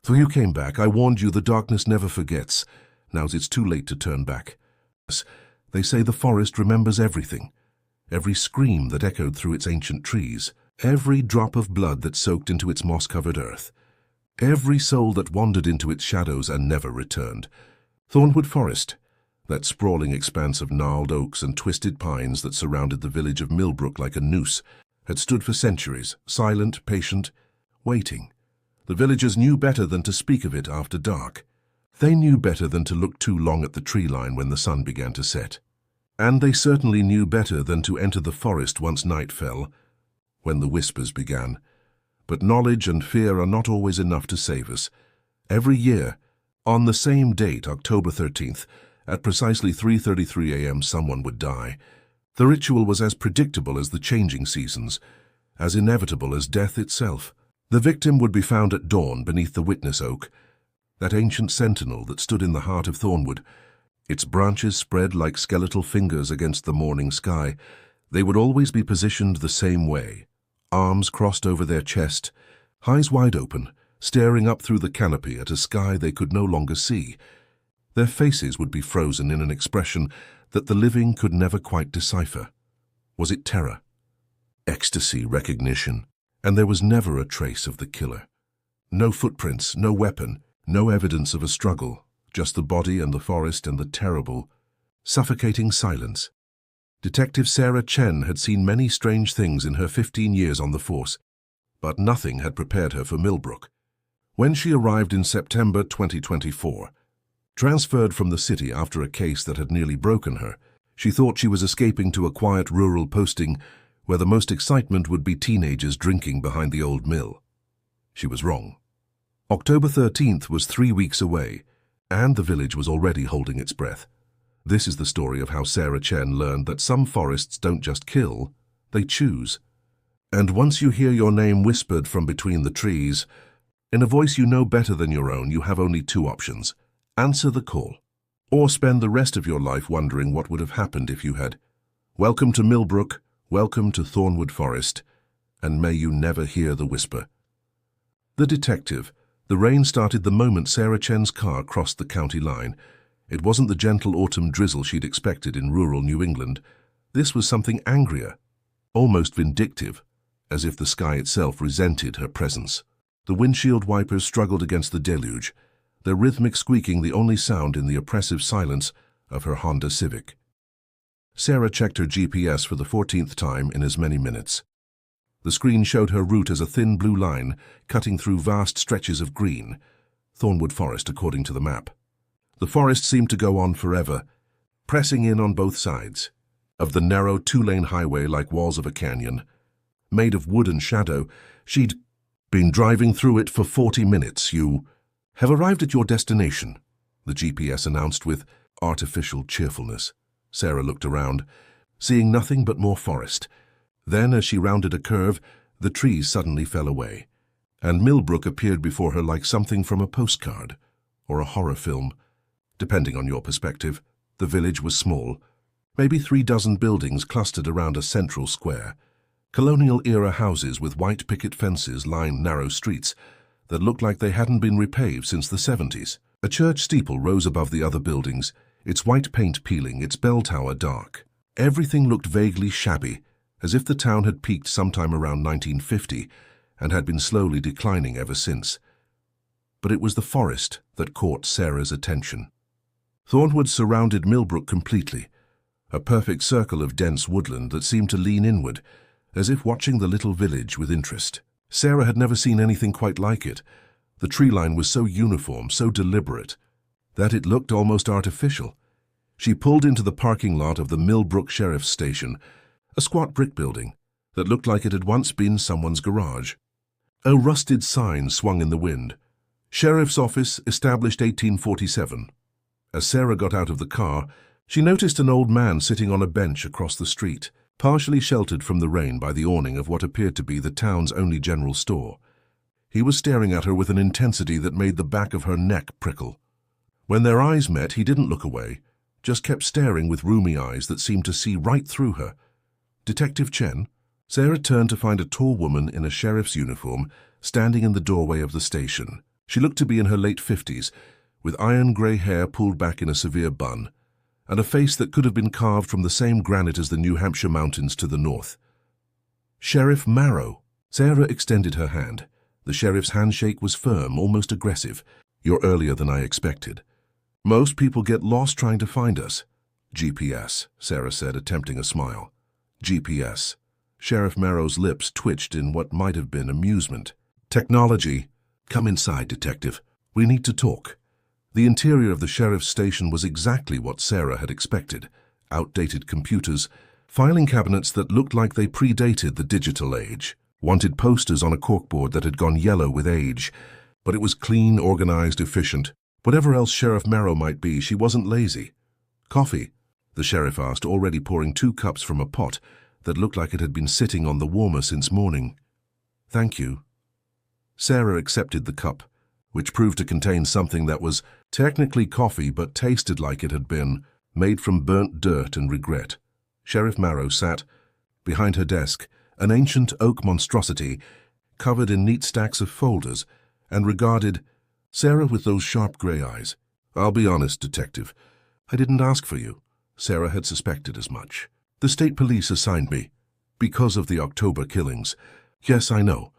For you came back. I warned you, the darkness never forgets. Now's it's too late to turn back. They say the forest remembers everything. Every scream that echoed through its ancient trees. Every drop of blood that soaked into its moss-covered earth. Every soul that wandered into its shadows and never returned. Thornwood Forest, that sprawling expanse of gnarled oaks and twisted pines that surrounded the village of Millbrook like a noose, had stood for centuries, silent, patient, waiting. The villagers knew better than to speak of it after dark. They knew better than to look too long at the tree line when the sun began to set. And they certainly knew better than to enter the forest once night fell, when the whispers began. But knowledge and fear are not always enough to save us. Every year, on the same date, October 13th, at precisely 3:33 a.m. someone would die. The ritual was as predictable as the changing seasons, as inevitable as death itself. The victim would be found at dawn beneath the witness oak, that ancient sentinel that stood in the heart of Thornwood. Its branches spread like skeletal fingers against the morning sky. They would always be positioned the same way, arms crossed over their chest, eyes wide open, staring up through the canopy at a sky they could no longer see. Their faces would be frozen in an expression that the living could never quite decipher. Was it terror? Ecstasy, recognition? And there was never a trace of the killer. No footprints, no weapon, no evidence of a struggle, just the body and the forest and the terrible, suffocating silence. Detective Sarah Chen had seen many strange things in her 15 years on the force, but nothing had prepared her for Millbrook. When she arrived in September 2024, transferred from the city after a case that had nearly broken her, she thought she was escaping to a quiet rural posting where the most excitement would be teenagers drinking behind the old mill. She was wrong. October 13th was 3 weeks away, and the village was already holding its breath. This is the story of how Sarah Chen learned that some forests don't just kill, they choose. And once you hear your name whispered from between the trees, in a voice you know better than your own, you have only two options: answer the call, or spend the rest of your life wondering what would have happened if you had. Welcome to Millbrook, welcome to Thornwood Forest, and may you never hear the whisper. The detective. The rain started the moment Sarah Chen's car crossed the county line. It wasn't the gentle autumn drizzle she'd expected in rural New England. This was something angrier, almost vindictive, as if the sky itself resented her presence. The windshield wipers struggled against the deluge, their rhythmic squeaking the only sound in the oppressive silence of her Honda Civic. Sarah checked her GPS for the 14th time in as many minutes. The screen showed her route as a thin blue line cutting through vast stretches of green, Thornwood Forest according to the map. The forest seemed to go on forever, pressing in on both sides of the narrow two-lane highway like walls of a canyon. Made of wood and shadow, she'd been driving through it for 40 minutes. You have arrived at your destination, the GPS announced with artificial cheerfulness. Sarah looked around, seeing nothing but more forest. Then, as she rounded a curve, the trees suddenly fell away, and Millbrook appeared before her like something from a postcard or a horror film. Depending on your perspective, the village was small, maybe 36 buildings clustered around a central square. Colonial-era houses with white picket fences lined narrow streets that looked like they hadn't been repaved since the 70s. A church steeple rose above the other buildings, its white paint peeling, its bell tower dark. Everything looked vaguely shabby, as if the town had peaked sometime around 1950 and had been slowly declining ever since. But it was the forest that caught Sarah's attention. Thornwood surrounded Millbrook completely, a perfect circle of dense woodland that seemed to lean inward, as if watching the little village with interest. Sarah had never seen anything quite like it. The tree line was so uniform, so deliberate, that it looked almost artificial. She pulled into the parking lot of the Millbrook Sheriff's Station, a squat brick building that looked like it had once been someone's garage. A rusted sign swung in the wind. Sheriff's Office, established 1847. As Sarah got out of the car, she noticed an old man sitting on a bench across the street, partially sheltered from the rain by the awning of what appeared to be the town's only general store. He was staring at her with an intensity that made the back of her neck prickle. When their eyes met, he didn't look away, just kept staring with rheumy eyes that seemed to see right through her. Detective Chen? Sarah turned to find a tall woman in a sheriff's uniform standing in the doorway of the station. She looked to be in her late 50s, with iron-grey hair pulled back in a severe bun, and a face that could have been carved from the same granite as the New Hampshire mountains to the north. "Sheriff Marrow." Sarah extended her hand. The sheriff's handshake was firm, almost aggressive. "You're earlier than I expected. Most people get lost trying to find us." "GPS," Sarah said, attempting a smile. "GPS." Sheriff Marrow's lips twitched in what might have been amusement. "Technology." "Come inside, Detective. We need to talk." The interior of the sheriff's station was exactly what Sarah had expected. Outdated computers, filing cabinets that looked like they predated the digital age, wanted posters on a corkboard that had gone yellow with age. But it was clean, organized, efficient. Whatever else Sheriff Marrow might be, she wasn't lazy. "Coffee?" the sheriff asked, already pouring 2 cups from a pot that looked like it had been sitting on the warmer since morning. "Thank you." Sarah accepted the cup, which proved to contain something that was technically coffee but tasted like it had been made from burnt dirt and regret. Sheriff Marrow sat behind her desk, an ancient oak monstrosity covered in neat stacks of folders, and regarded Sarah with those sharp grey eyes. "I'll be honest, Detective. I didn't ask for you." Sarah had suspected as much. "The state police assigned me because of the October killings." "Yes, I know."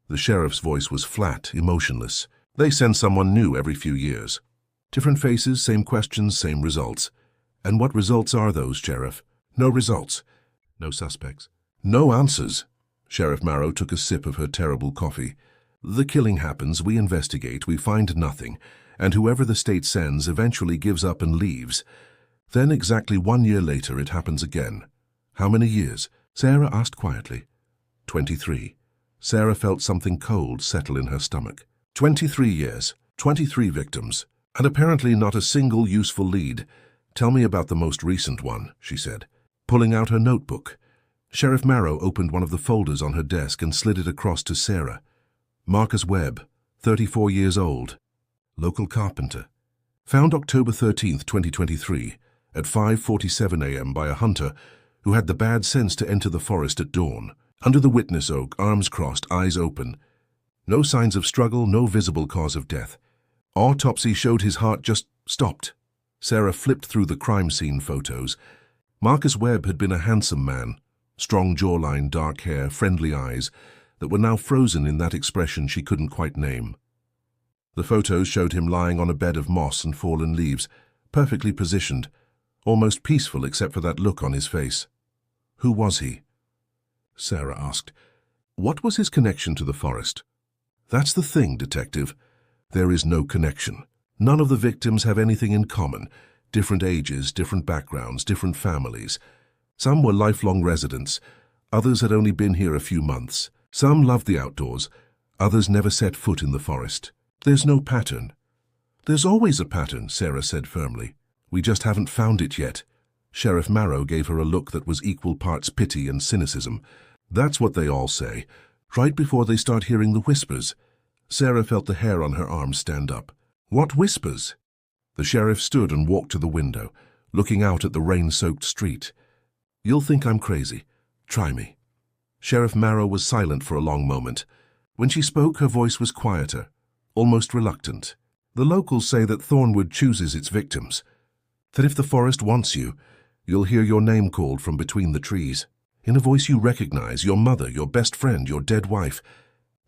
The sheriff's voice was flat, emotionless. "They send someone new every few years. Different faces, same questions, same results." "And what results are those, Sheriff?" "No results. No suspects. No answers." Sheriff Marrow took a sip of her terrible coffee. "The killing happens, we investigate, we find nothing, and whoever the state sends eventually gives up and leaves. Then exactly 1 year later it happens again." "How many years?" Sarah asked quietly. 23. Sarah felt something cold settle in her stomach. 23 years, 23 victims, and apparently not a single useful lead. "Tell me about the most recent one," she said, pulling out her notebook. Sheriff Marrow opened one of the folders on her desk and slid it across to Sarah. "Marcus Webb, 34 years old, local carpenter. Found October 13th, 2023, at 5:47 a.m. by a hunter who had the bad sense to enter the forest at dawn. Under the witness oak, arms crossed, eyes open. No signs of struggle, no visible cause of death. Autopsy showed his heart just stopped." Sarah flipped through the crime scene photos. Marcus Webb had been a handsome man, strong jawline, dark hair, friendly eyes that were now frozen in that expression she couldn't quite name. The photos showed him lying on a bed of moss and fallen leaves, perfectly positioned, almost peaceful except for that look on his face. "Who was he?" Sarah asked. "What was his connection to the forest?" "That's the thing, Detective. There is no connection. None of the victims have anything in common. Different ages, different backgrounds, different families. Some were lifelong residents. Others had only been here a few months. Some loved the outdoors. Others never set foot in the forest. There's no pattern." "There's always a pattern," Sarah said firmly. "We just haven't found it yet." Sheriff Marrow gave her a look that was equal parts pity and cynicism. "That's what they all say, right before they start hearing the whispers." Sarah felt the hair on her arm stand up. "What whispers?" The sheriff stood and walked to the window, looking out at the rain-soaked street. "You'll think I'm crazy. Try me." Sheriff Marrow was silent for a long moment. When she spoke, her voice was quieter, almost reluctant. "The locals say that Thornwood chooses its victims. That if the forest wants you, you'll hear your name called from between the trees. In a voice you recognize, your mother, your best friend, your dead wife.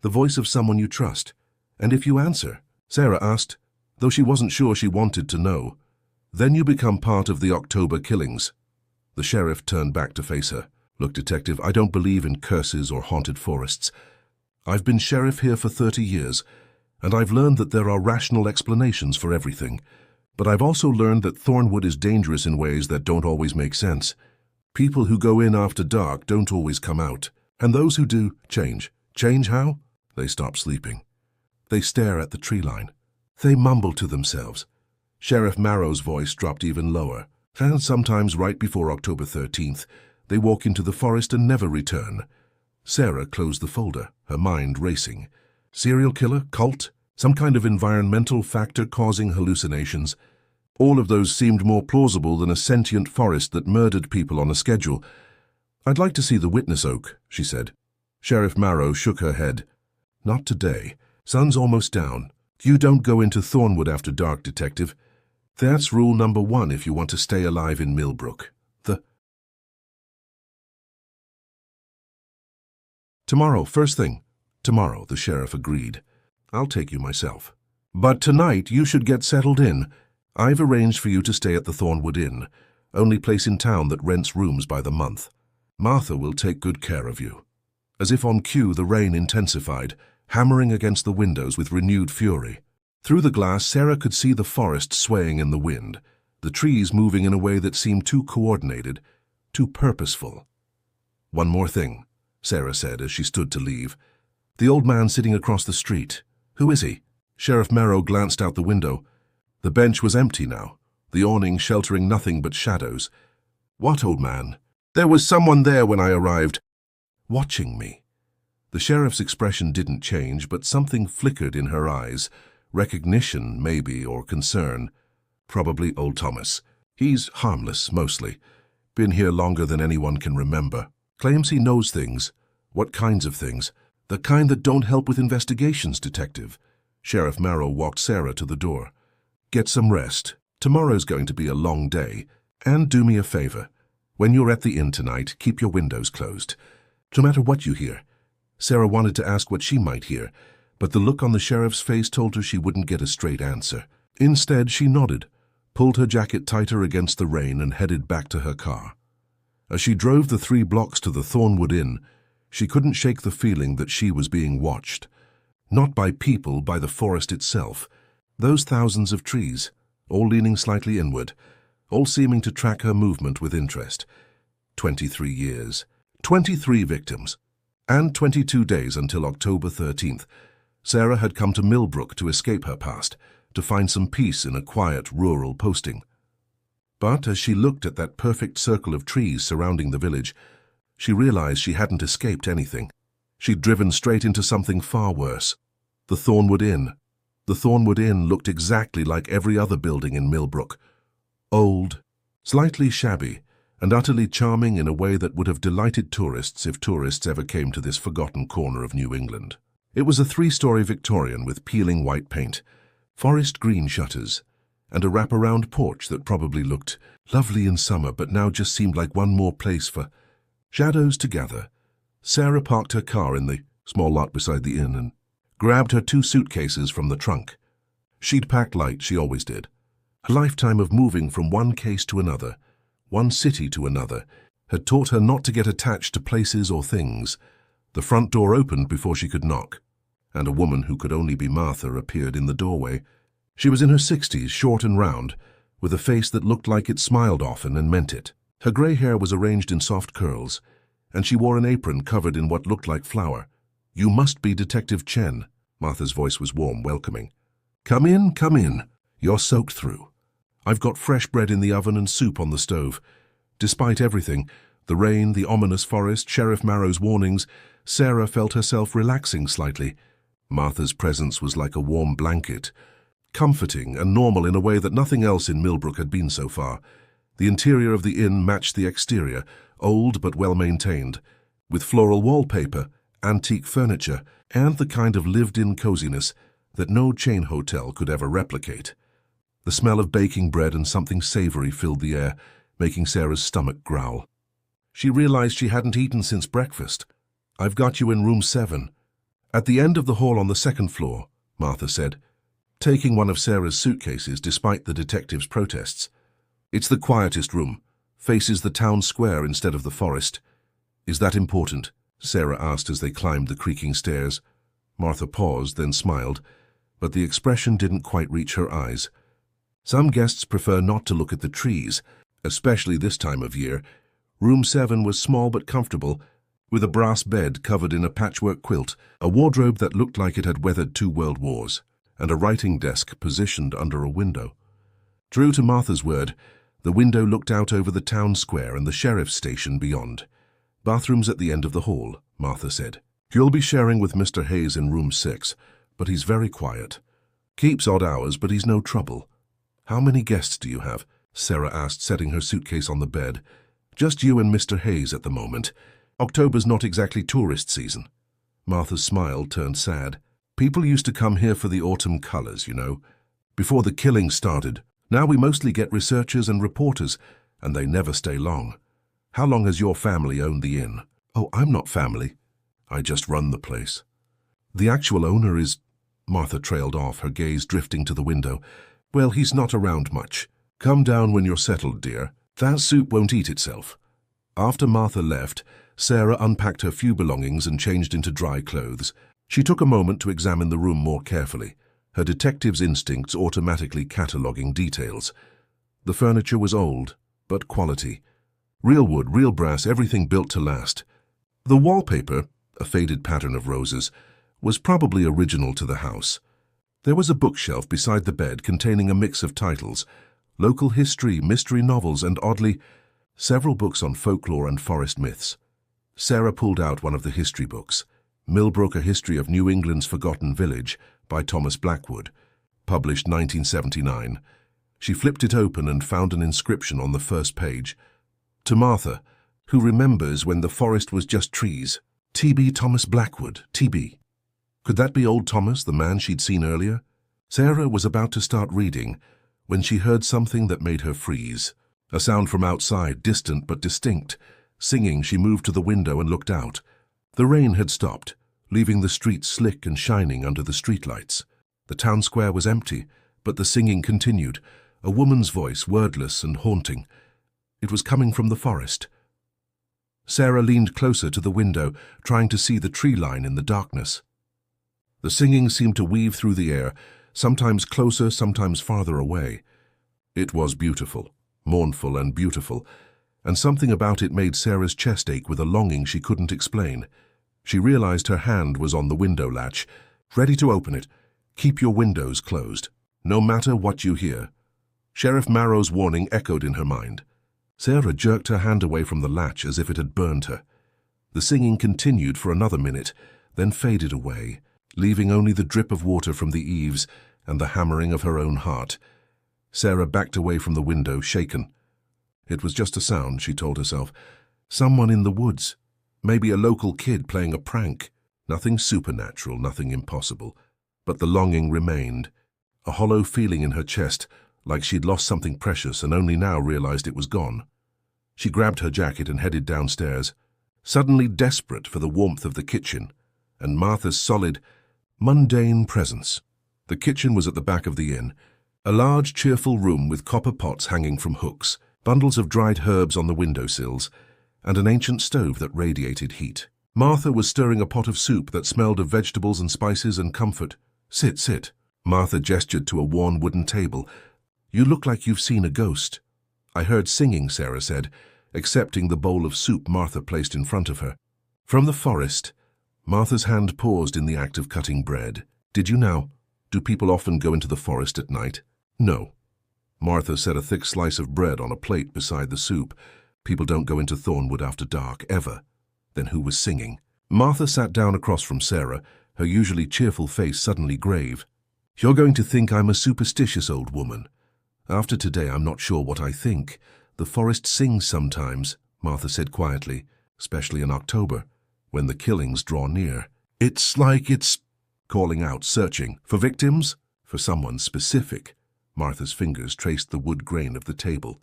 The voice of someone you trust. And if you answer," Sarah asked, though she wasn't sure she wanted to know, "then you become part of the October killings." The sheriff turned back to face her. "Look, Detective, I don't believe in curses or haunted forests. I've been sheriff here for 30 years, and I've learned that there are rational explanations for everything. But I've also learned that Thornwood is dangerous in ways that don't always make sense. People who go in after dark don't always come out, and those who do change. Change how? They stop sleeping. They stare at the tree line. They mumble to themselves." Sheriff Marrow's voice dropped even lower. "And sometimes right before October 13th, they walk into the forest and never return." Sarah closed the folder, her mind racing. Serial killer? Cult? Some kind of environmental factor causing hallucinations? All of those seemed more plausible than a sentient forest that murdered people on a schedule. "I'd like to see the witness oak," she said. Sheriff Marrow shook her head. "Not today. Sun's almost down. You don't go into Thornwood after dark, Detective. That's rule number 1 if you want to stay alive in Millbrook. Tomorrow, first thing. Tomorrow, the sheriff agreed. I'll take you myself. But tonight you should get settled in. I've arranged for you to stay at the Thornwood Inn, only place in town that rents rooms by the month. Martha will take good care of you. As if on cue, the rain intensified, hammering against the windows with renewed fury. Through the glass, Sarah could see the forest swaying in the wind, the trees moving in a way that seemed too coordinated, too purposeful. One more thing, Sarah said as she stood to leave. The old man sitting across the street. Who is he? Sheriff Marrow glanced out the window. The bench was empty now, the awning sheltering nothing but shadows. What old man? There was someone there when I arrived. Watching me. The sheriff's expression didn't change, but something flickered in her eyes. Recognition, maybe, or concern. Probably old Thomas. He's harmless, mostly. Been here longer than anyone can remember. Claims he knows things. What kinds of things? The kind that don't help with investigations, Detective. Sheriff Marrow walked Sarah to the door. Get some rest. Tomorrow's going to be a long day. And do me a favor. When you're at the inn tonight, keep your windows closed. No matter what you hear. Sarah wanted to ask what she might hear, but the look on the sheriff's face told her she wouldn't get a straight answer. Instead, she nodded, pulled her jacket tighter against the rain and headed back to her car. As she drove the 3 blocks to the Thornwood Inn, she couldn't shake the feeling that she was being watched. Not by people, by the forest itself. Those thousands of trees, all leaning slightly inward, all seeming to track her movement with interest. 23 years. 23 victims. And 22 days until October 13th. Sarah had come to Millbrook to escape her past, to find some peace in a quiet rural posting. But as she looked at that perfect circle of trees surrounding the village, she realized she hadn't escaped anything. She'd driven straight into something far worse. The Thornwood Inn. The Thornwood Inn looked exactly like every other building in Millbrook. Old, slightly shabby, and utterly charming in a way that would have delighted tourists if tourists ever came to this forgotten corner of New England. It was a 3-story Victorian with peeling white paint, forest green shutters, and a wraparound porch that probably looked lovely in summer but now just seemed like one more place for shadows to gather. Sarah parked her car in the small lot beside the inn and grabbed her 2 suitcases from the trunk. She'd packed light, she always did. A lifetime of moving from one case to another, one city to another, had taught her not to get attached to places or things. The front door opened before she could knock, and a woman who could only be Martha appeared in the doorway. She was in her 60s, short and round, with a face that looked like it smiled often and meant it. Her grey hair was arranged in soft curls, and she wore an apron covered in what looked like flour. "You must be Detective Chen." Martha's voice was warm, welcoming. Come in, come in. You're soaked through. I've got fresh bread in the oven and soup on the stove." Despite everything, the rain, the ominous forest, Sheriff Marrow's warnings, Sarah felt herself relaxing slightly. Martha's presence was like a warm blanket, comforting and normal in a way that nothing else in Millbrook had been so far. The interior of the inn matched the exterior, old but well-maintained, with floral wallpaper, antique furniture, and the kind of lived-in coziness that no chain hotel could ever replicate. The smell of baking bread and something savory filled the air, making Sarah's stomach growl. She realized she hadn't eaten since breakfast. "I've got you in room 7. At the end of the hall on the 2nd floor," Martha said, taking one of Sarah's suitcases despite the detective's protests. "It's the quietest room, faces the town square instead of the forest." "Is that important?" Sarah asked as they climbed the creaking stairs. Martha paused, then smiled, but the expression didn't quite reach her eyes. Some guests prefer not to look at the trees, especially this time of year. Room 7 was small but comfortable, with a brass bed covered in a patchwork quilt, a wardrobe that looked like it had weathered 2 world wars, and a writing desk positioned under a window. True to Martha's word, the window looked out over the town square and the sheriff's station beyond. "Bathrooms at the end of the hall," Martha said. "You'll be sharing with Mr. Hayes in room 6, but he's very quiet. Keeps odd hours, but he's no trouble." "How many guests do you have?" Sarah asked, setting her suitcase on the bed. "Just you and Mr. Hayes at the moment. October's not exactly tourist season." Martha's smile turned sad. People used to come here for the autumn colors, you know, before the killing started. Now we mostly get researchers and reporters, and they never stay long. How long has your family owned the inn? Oh, I'm not family. I just run the place. The actual owner is... Martha trailed off, her gaze drifting to the window. Well, he's not around much. Come down when you're settled, dear. That soup won't eat itself. After Martha left, Sarah unpacked her few belongings and changed into dry clothes. She took a moment to examine the room more carefully, her detective's instincts automatically cataloguing details. The furniture was old, but quality. Real wood, real brass, everything built to last. The wallpaper, a faded pattern of roses, was probably original to the house. There was a bookshelf beside the bed containing a mix of titles, local history, mystery novels, and oddly, several books on folklore and forest myths. Sarah pulled out one of the history books, Millbrook, A History of New England's Forgotten Village, by Thomas Blackwood, published 1979. She flipped it open and found an inscription on the first page. To Martha, who remembers when the forest was just trees. T.B. Thomas Blackwood, T.B. Could that be old Thomas, the man she'd seen earlier? Sarah was about to start reading when she heard something that made her freeze. A sound from outside, distant but distinct. Singing, she moved to the window and looked out. The rain had stopped, leaving the streets slick and shining under the streetlights. The town square was empty, but the singing continued, a woman's voice, wordless and haunting. It was coming from the forest. Sarah leaned closer to the window, trying to see the tree line in the darkness. The singing seemed to weave through the air, sometimes closer, sometimes farther away. It was beautiful, mournful and beautiful, and something about it made Sarah's chest ache with a longing she couldn't explain. She realized her hand was on the window latch, ready to open it. Keep your windows closed, no matter what you hear. Sheriff Marrow's warning echoed in her mind. Sarah jerked her hand away from the latch as if it had burned her. The singing continued for another minute, then faded away, leaving only the drip of water from the eaves and the hammering of her own heart. Sarah backed away from the window, shaken. It was just a sound, she told herself. Someone in the woods. Maybe a local kid playing a prank. Nothing supernatural, nothing impossible. But the longing remained, a hollow feeling in her chest, like she'd lost something precious and only now realized it was gone. She grabbed her jacket and headed downstairs, suddenly desperate for the warmth of the kitchen and Martha's solid, mundane presence. The kitchen was at the back of the inn, a large, cheerful room with copper pots hanging from hooks, bundles of dried herbs on the windowsills, and an ancient stove that radiated heat. Martha was stirring a pot of soup that smelled of vegetables and spices and comfort. Sit, sit. Martha gestured to a worn wooden table. You look like you've seen a ghost. I heard singing, Sarah said, accepting the bowl of soup Martha placed in front of her. From the forest, Martha's hand paused in the act of cutting bread. Did you now? Do people often go into the forest at night? No. Martha set a thick slice of bread on a plate beside the soup. People don't go into Thornwood after dark, ever. Then who was singing? Martha sat down across from Sarah, her usually cheerful face suddenly grave. You're going to think I'm a superstitious old woman. After today, I'm not sure what I think. The forest sings sometimes, Martha said quietly, especially in October, when the killings draw near. It's like it's calling out, searching. For victims? For someone specific. Martha's fingers traced the wood grain of the table.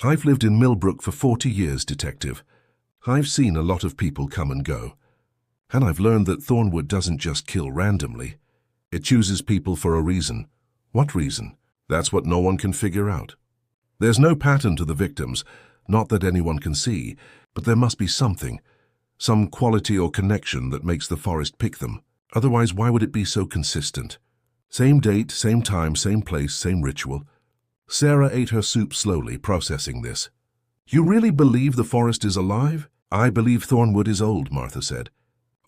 I've lived in Millbrook for 40 years, detective. I've seen a lot of people come and go. And I've learned that Thornwood doesn't just kill randomly. It chooses people for a reason. What reason? That's what no one can figure out. There's no pattern to the victims, not that anyone can see, but there must be something, some quality or connection that makes the forest pick them. Otherwise, why would it be so consistent? Same date, same time, same place, same ritual. Sarah ate her soup slowly, processing this. You really believe the forest is alive? I believe Thornwood is old, Martha said.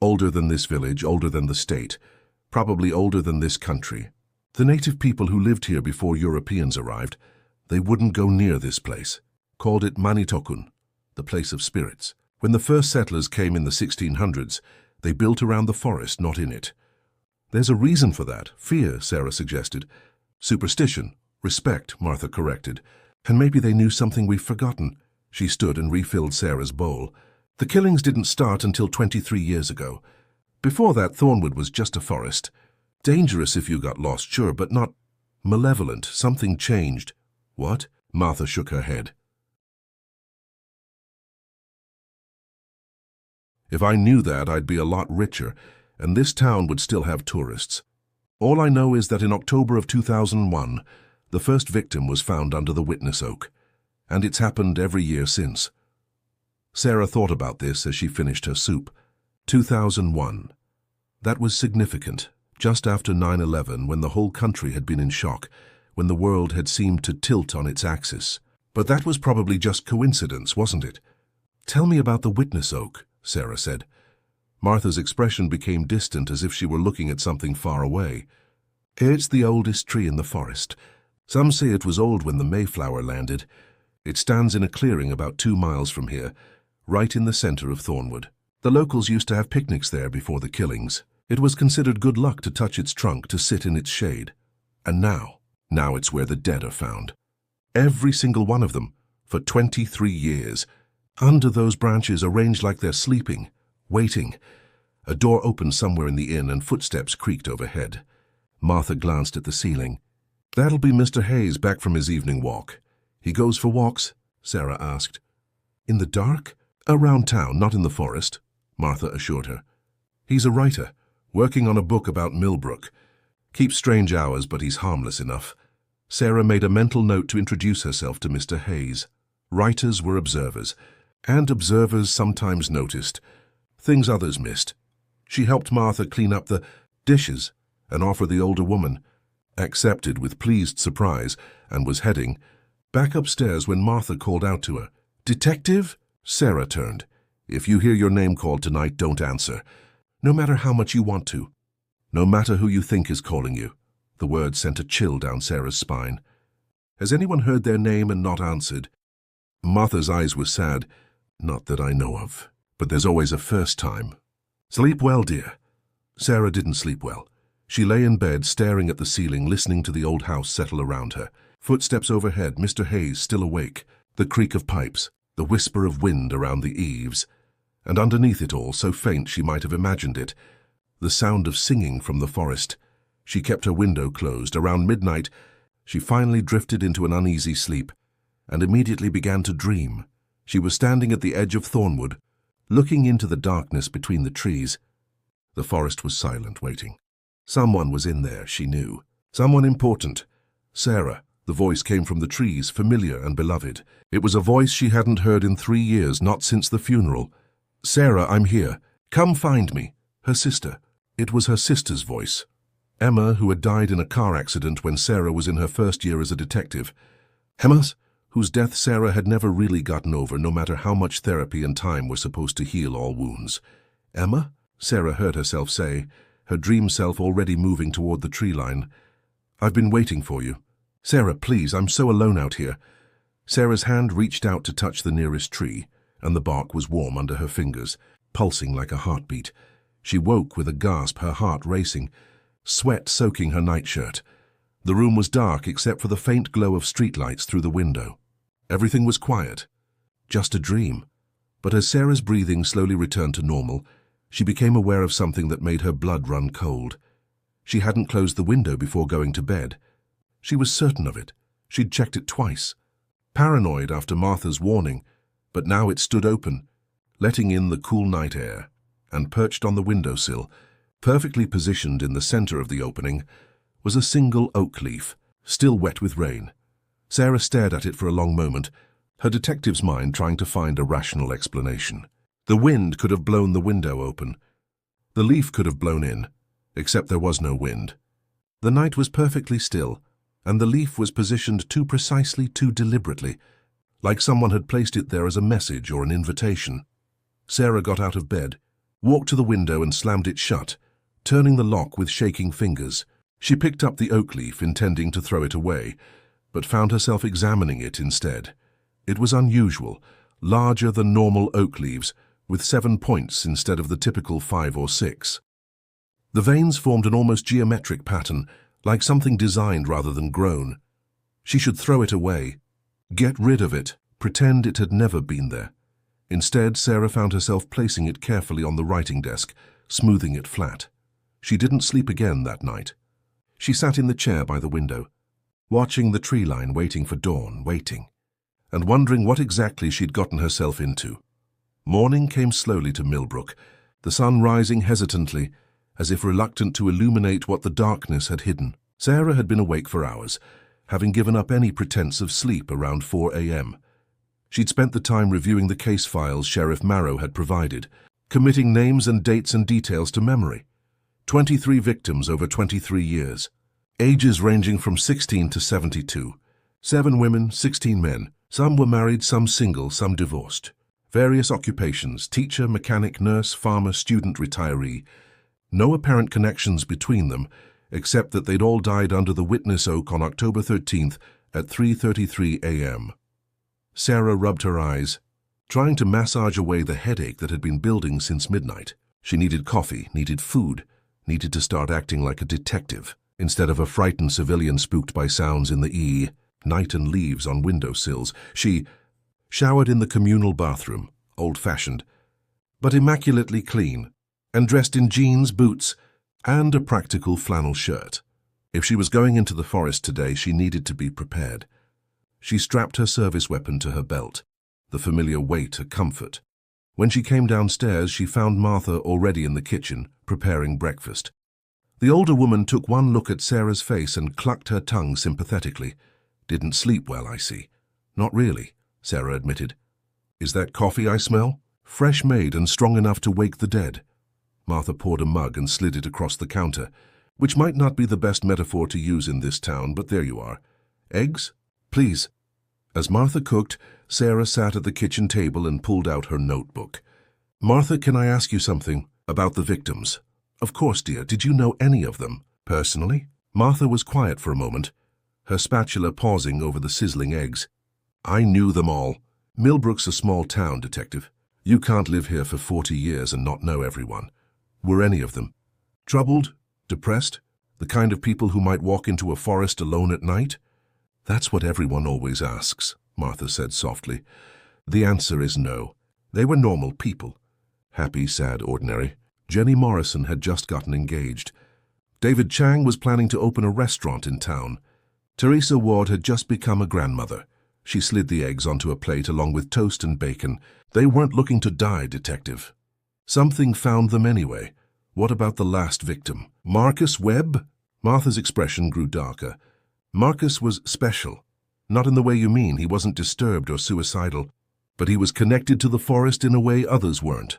Older than this village, older than the state, probably older than this country. The native people who lived here before Europeans arrived, they wouldn't go near this place. Called it Manitokun, the place of spirits. When the first settlers came in the 1600s, they built around the forest, not in it. There's a reason for that. Fear, Sarah suggested. Superstition. Respect, Martha corrected. And maybe they knew something we've forgotten. She stood and refilled Sarah's bowl. The killings didn't start until 23 years ago. Before that, Thornwood was just a forest. Dangerous if you got lost, sure, but not malevolent. Something changed. What? Martha shook her head. If I knew that, I'd be a lot richer, and this town would still have tourists. All I know is that in October of 2001, the first victim was found under the witness oak, and it's happened every year since. Sarah thought about this as she finished her soup. 2001. That was significant, just after 9/11, when the whole country had been in shock, when the world had seemed to tilt on its axis. But that was probably just coincidence, wasn't it? Tell me about the witness oak, Sarah said. Martha's expression became distant, as if she were looking at something far away. It's the oldest tree in the forest. Some say it was old when the Mayflower landed. It stands in a clearing about 2 miles from here, right in the center of Thornwood. The locals used to have picnics there before the killings. It was considered good luck to touch its trunk, to sit in its shade. And now it's where the dead are found. Every single one of them, for 23 years, under those branches, arranged like they're sleeping, waiting. A door opened somewhere in the inn and footsteps creaked overhead. Martha glanced at the ceiling. That'll be Mr. Hayes back from his evening walk. He goes for walks? Sarah asked. In the dark? Around town, not in the forest, Martha assured her. He's a writer, working on a book about Millbrook. Keeps strange hours, but he's harmless enough. Sarah made a mental note to introduce herself to Mr. Hayes. Writers were observers, and observers sometimes noticed things others missed. She helped Martha clean up the dishes and offer the older woman, accepted with pleased surprise, and was heading back upstairs when Martha called out to her. Detective? Sarah turned. If you hear your name called tonight, don't answer. No matter how much you want to. No matter who you think is calling you. The word sent a chill down Sarah's spine. Has anyone heard their name and not answered? Martha's eyes were sad. Not that I know of. But there's always a first time. Sleep well, dear. Sarah didn't sleep well. She lay in bed, staring at the ceiling, listening to the old house settle around her. Footsteps overhead, Mr. Hayes still awake. The creak of pipes, the whisper of wind around the eaves. And underneath it all, so faint she might have imagined it, the sound of singing from the forest. She kept her window closed. Around midnight, she finally drifted into an uneasy sleep, and immediately began to dream. She was standing at the edge of Thornwood, looking into the darkness between the trees. The forest was silent, waiting. Someone was in there, she knew. Someone important. Sarah. The voice came from the trees, familiar and beloved. It was a voice she hadn't heard in 3 years, not since the funeral. Sarah, I'm here. Come find me. Her sister. It was her sister's voice. Emma, who had died in a car accident when Sarah was in her first year as a detective. Emma's, whose death Sarah had never really gotten over, no matter how much therapy and time were supposed to heal all wounds. Emma? Sarah heard herself say, her dream self already moving toward the tree line. I've been waiting for you. Sarah, please, I'm so alone out here. Sarah's hand reached out to touch the nearest tree, and the bark was warm under her fingers, pulsing like a heartbeat. She woke with a gasp, her heart racing, sweat soaking her nightshirt. The room was dark except for the faint glow of streetlights through the window. Everything was quiet. Just a dream. But as Sarah's breathing slowly returned to normal, she became aware of something that made her blood run cold. She hadn't closed the window before going to bed. She was certain of it. She'd checked it twice. Paranoid after Martha's warning, but now it stood open, letting in the cool night air, and perched on the windowsill, perfectly positioned in the center of the opening, was a single oak leaf, still wet with rain. Sarah stared at it for a long moment, her detective's mind trying to find a rational explanation. The wind could have blown the window open. The leaf could have blown in, except there was no wind. The night was perfectly still, and the leaf was positioned too precisely, too deliberately, like someone had placed it there as a message or an invitation. Sarah got out of bed, walked to the window and slammed it shut, turning the lock with shaking fingers. She picked up the oak leaf, intending to throw it away, but found herself examining it instead. It was unusual, larger than normal oak leaves, with 7 points instead of the typical 5 or 6. The veins formed an almost geometric pattern, like something designed rather than grown. She should throw it away, get rid of it, pretend it had never been there. Instead, Sarah found herself placing it carefully on the writing desk, smoothing it flat. She didn't sleep again that night. She sat in the chair by the window, watching the tree line, waiting for dawn, waiting, and wondering what exactly she'd gotten herself into. Morning came slowly to Millbrook, the sun rising hesitantly, as if reluctant to illuminate what the darkness had hidden. Sarah had been awake for hours, having given up any pretense of sleep around 4 a.m. She'd spent the time reviewing the case files Sheriff Marrow had provided, committing names and dates and details to memory. 23 victims over 23 years, ages ranging from 16 to 72. 7 women, 16 men. Some were married, some single, some divorced. Various occupations: teacher, mechanic, nurse, farmer, student, retiree. No apparent connections between them, except that they'd all died under the witness oak on October 13th at 3:33 a.m. Sarah rubbed her eyes, trying to massage away the headache that had been building since midnight. She needed coffee, needed food, needed to start acting like a detective, instead of a frightened civilian spooked by sounds in the night and leaves on windowsills. She showered in the communal bathroom, old-fashioned, but immaculately clean, and dressed in jeans, boots, and a practical flannel shirt. If she was going into the forest today, she needed to be prepared. She strapped her service weapon to her belt, the familiar weight a comfort. When she came downstairs, she found Martha already in the kitchen, preparing breakfast. The older woman took one look at Sarah's face and clucked her tongue sympathetically. "Didn't sleep well, I see." "Not really," Sarah admitted. "Is that coffee I smell? Fresh made and strong enough to wake the dead." Martha poured a mug and slid it across the counter, which might not be the best metaphor to use in this town, but there you are. "Eggs? Please." As Martha cooked, Sarah sat at the kitchen table and pulled out her notebook. "Martha, can I ask you something about the victims?" "Of course, dear. Did you know any of them personally?" Martha was quiet for a moment, her spatula pausing over the sizzling eggs. "I knew them all. Millbrook's a small town, Detective. You can't live here for 40 years and not know everyone. Were any of them troubled, depressed, the kind of people who might walk into a forest alone at night?" "That's what everyone always asks," Martha said softly. "The answer is no. They were normal people. Happy, sad, ordinary. Jenny Morrison had just gotten engaged. David Chang was planning to open a restaurant in town. Teresa Ward had just become a grandmother. She slid the eggs onto a plate along with toast and bacon. They weren't looking to die, Detective. Something found them anyway. What about the last victim? Marcus Webb?" Martha's expression grew darker. "Marcus was special. Not in the way you mean. He wasn't disturbed or suicidal. But he was connected to the forest in a way others weren't."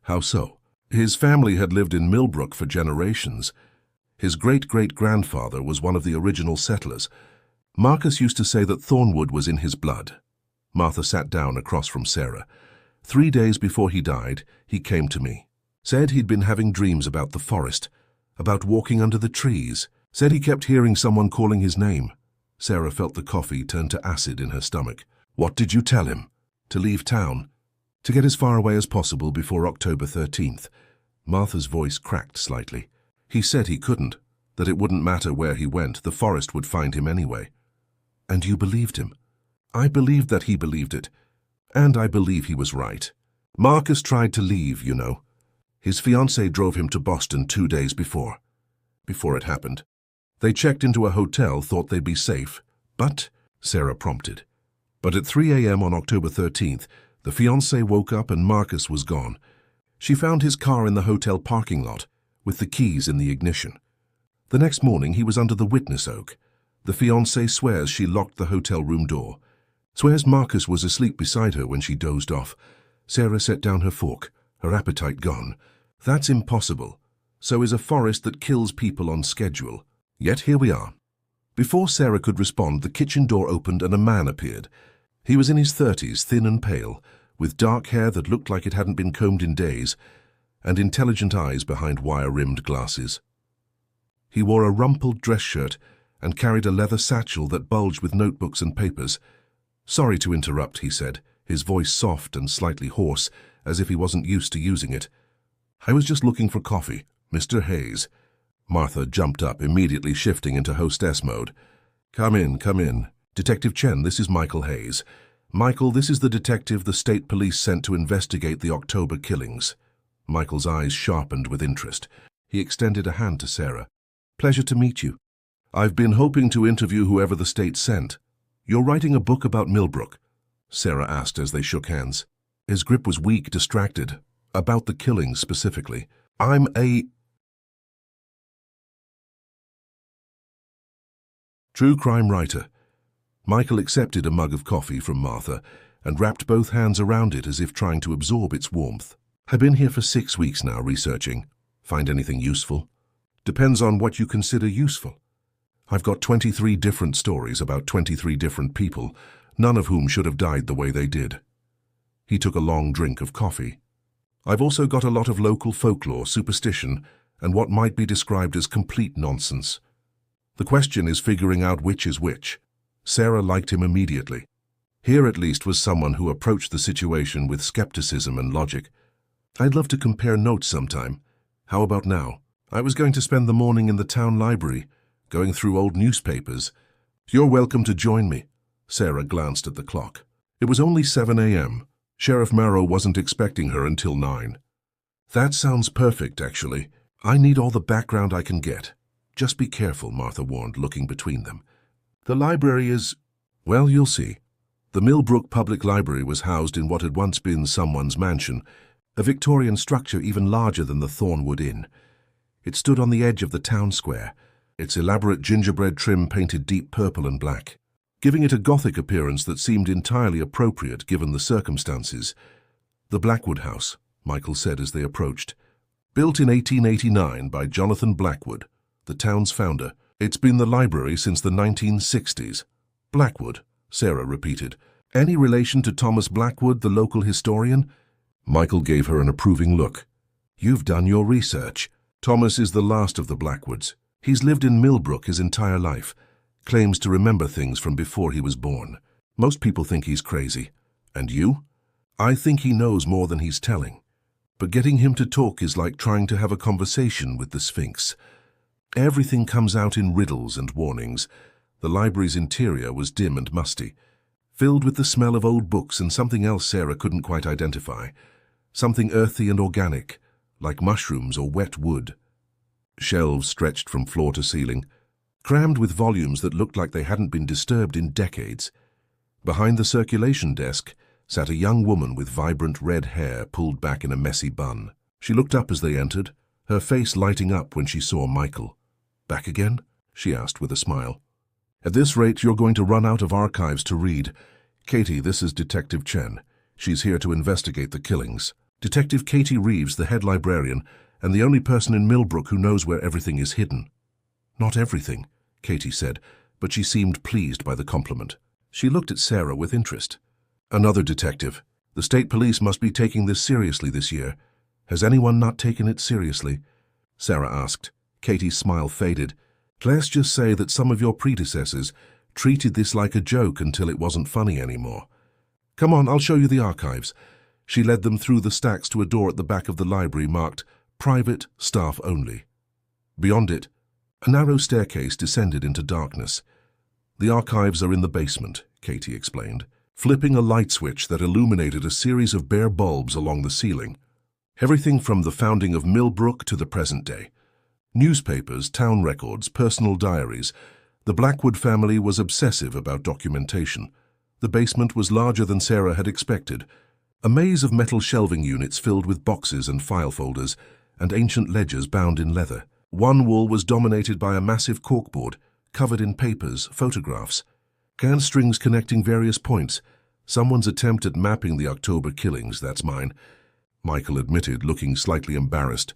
"How so?" "His family had lived in Millbrook for generations. His great-great-grandfather was one of the original settlers. Marcus used to say that Thornwood was in his blood." Martha sat down across from Sarah. 3 days before he died, he came to me. Said he'd been having dreams about the forest, about walking under the trees. Said he kept hearing someone calling his name. Sarah felt the coffee turn to acid in her stomach. "What did you tell him?" "To leave town. To get as far away as possible before October 13th. Martha's voice cracked slightly. "He said he couldn't, that it wouldn't matter where he went, the forest would find him anyway." "And you believed him?" "I believed that he believed it, and I believe he was right. Marcus tried to leave, you know. His fiancée drove him to Boston 2 days before it happened. They checked into a hotel, thought they'd be safe. But," Sarah prompted. "But at 3 a.m. on October 13th, the fiancée woke up and Marcus was gone. She found his car in the hotel parking lot, with the keys in the ignition. The next morning he was under the witness oak. The fiancée swears she locked the hotel room door. Swears Marcus was asleep beside her when she dozed off." Sarah set down her fork, her appetite gone. "That's impossible. So is a forest that kills people on schedule. Yet here we are." Before Sarah could respond, the kitchen door opened and a man appeared. He was in his 30s, thin and pale, with dark hair that looked like it hadn't been combed in days, and intelligent eyes behind wire-rimmed glasses. He wore a rumpled dress shirt and carried a leather satchel that bulged with notebooks and papers. "Sorry to interrupt," he said, his voice soft and slightly hoarse, as if he wasn't used to using it. "I was just looking for coffee. Mr. Hayes." Martha jumped up, immediately shifting into hostess mode. Come in. Detective Chen, this is Michael Hayes. Michael, this is the detective the state police sent to investigate the October killings." Michael's eyes sharpened with interest. He extended a hand to Sarah. "Pleasure to meet you. I've been hoping to interview whoever the state sent. You're writing a book about Millbrook?" Sarah asked as they shook hands. His grip was weak, distracted. "About the killings specifically. I'm a true crime writer." Michael accepted a mug of coffee from Martha and wrapped both hands around it as if trying to absorb its warmth. "I've been here for 6 weeks now researching. Find anything useful?" "Depends on what you consider useful. I've got 23 different stories about 23 different people, none of whom should have died the way they did." He took a long drink of coffee. "I've also got a lot of local folklore, superstition, and what might be described as complete nonsense. The question is figuring out which is which." Sarah liked him immediately. Here at least was someone who approached the situation with skepticism and logic. "I'd love to compare notes sometime. How about now? I was going to spend the morning in the town library, going through old newspapers." "You're welcome to join me." Sarah glanced at the clock. It was only 7 a.m. Sheriff Marrow wasn't expecting her until 9. "That sounds perfect, actually. I need all the background I can get." "Just be careful," Martha warned, looking between them. "The library is... well, you'll see." The Millbrook Public Library was housed in what had once been someone's mansion, a Victorian structure even larger than the Thornwood Inn. It stood on the edge of the town square, its elaborate gingerbread trim painted deep purple and black, giving it a Gothic appearance that seemed entirely appropriate given the circumstances. "The Blackwood House," Michael said as they approached. "Built in 1889 by Jonathan Blackwood, the town's founder. It's been the library since the 1960s. "Blackwood," Sarah repeated. "Any relation to Thomas Blackwood, the local historian?" Michael gave her an approving look. "You've done your research. Thomas is the last of the Blackwoods. He's lived in Millbrook his entire life. Claims to remember things from before he was born. Most people think he's crazy. And you?" "I think he knows more than he's telling. But getting him to talk is like trying to have a conversation with the Sphinx. Everything comes out in riddles and warnings." The library's interior was dim and musty, filled with the smell of old books and something else Sarah couldn't quite identify. Something earthy and organic, like mushrooms or wet wood. Shelves stretched from floor to ceiling, crammed with volumes that looked like they hadn't been disturbed in decades. Behind the circulation desk sat a young woman with vibrant red hair pulled back in a messy bun. She looked up as they entered, her face lighting up when she saw Michael. "Back again?" she asked with a smile. "At this rate, you're going to run out of archives to read. Katie, this is Detective Chen. She's here to investigate the killings." Detective Katie Reeves, the head librarian, and the only person in Millbrook who knows where everything is hidden. "Not everything," Katie said, but she seemed pleased by the compliment. She looked at Sarah with interest. "Another detective. The state police must be taking this seriously this year. Has anyone not taken it seriously?" Sarah asked. Katie's smile faded. "Let's just say that some of your predecessors treated this like a joke until it wasn't funny anymore. Come on, I'll show you the archives." She led them through the stacks to a door at the back of the library marked "Private, Staff Only." Beyond it, a narrow staircase descended into darkness. "The archives are in the basement," Katie explained, flipping a light switch that illuminated a series of bare bulbs along the ceiling. Everything from the founding of Millbrook to the present day. Newspapers, town records, personal diaries. The Blackwood family was obsessive about documentation. The basement was larger than Sarah had expected. A maze of metal shelving units filled with boxes and file folders, and ancient ledgers bound in leather. One wall was dominated by a massive corkboard, covered in papers, photographs, and strings connecting various points. "Someone's attempt at mapping the October killings, that's mine," Michael admitted, looking slightly embarrassed.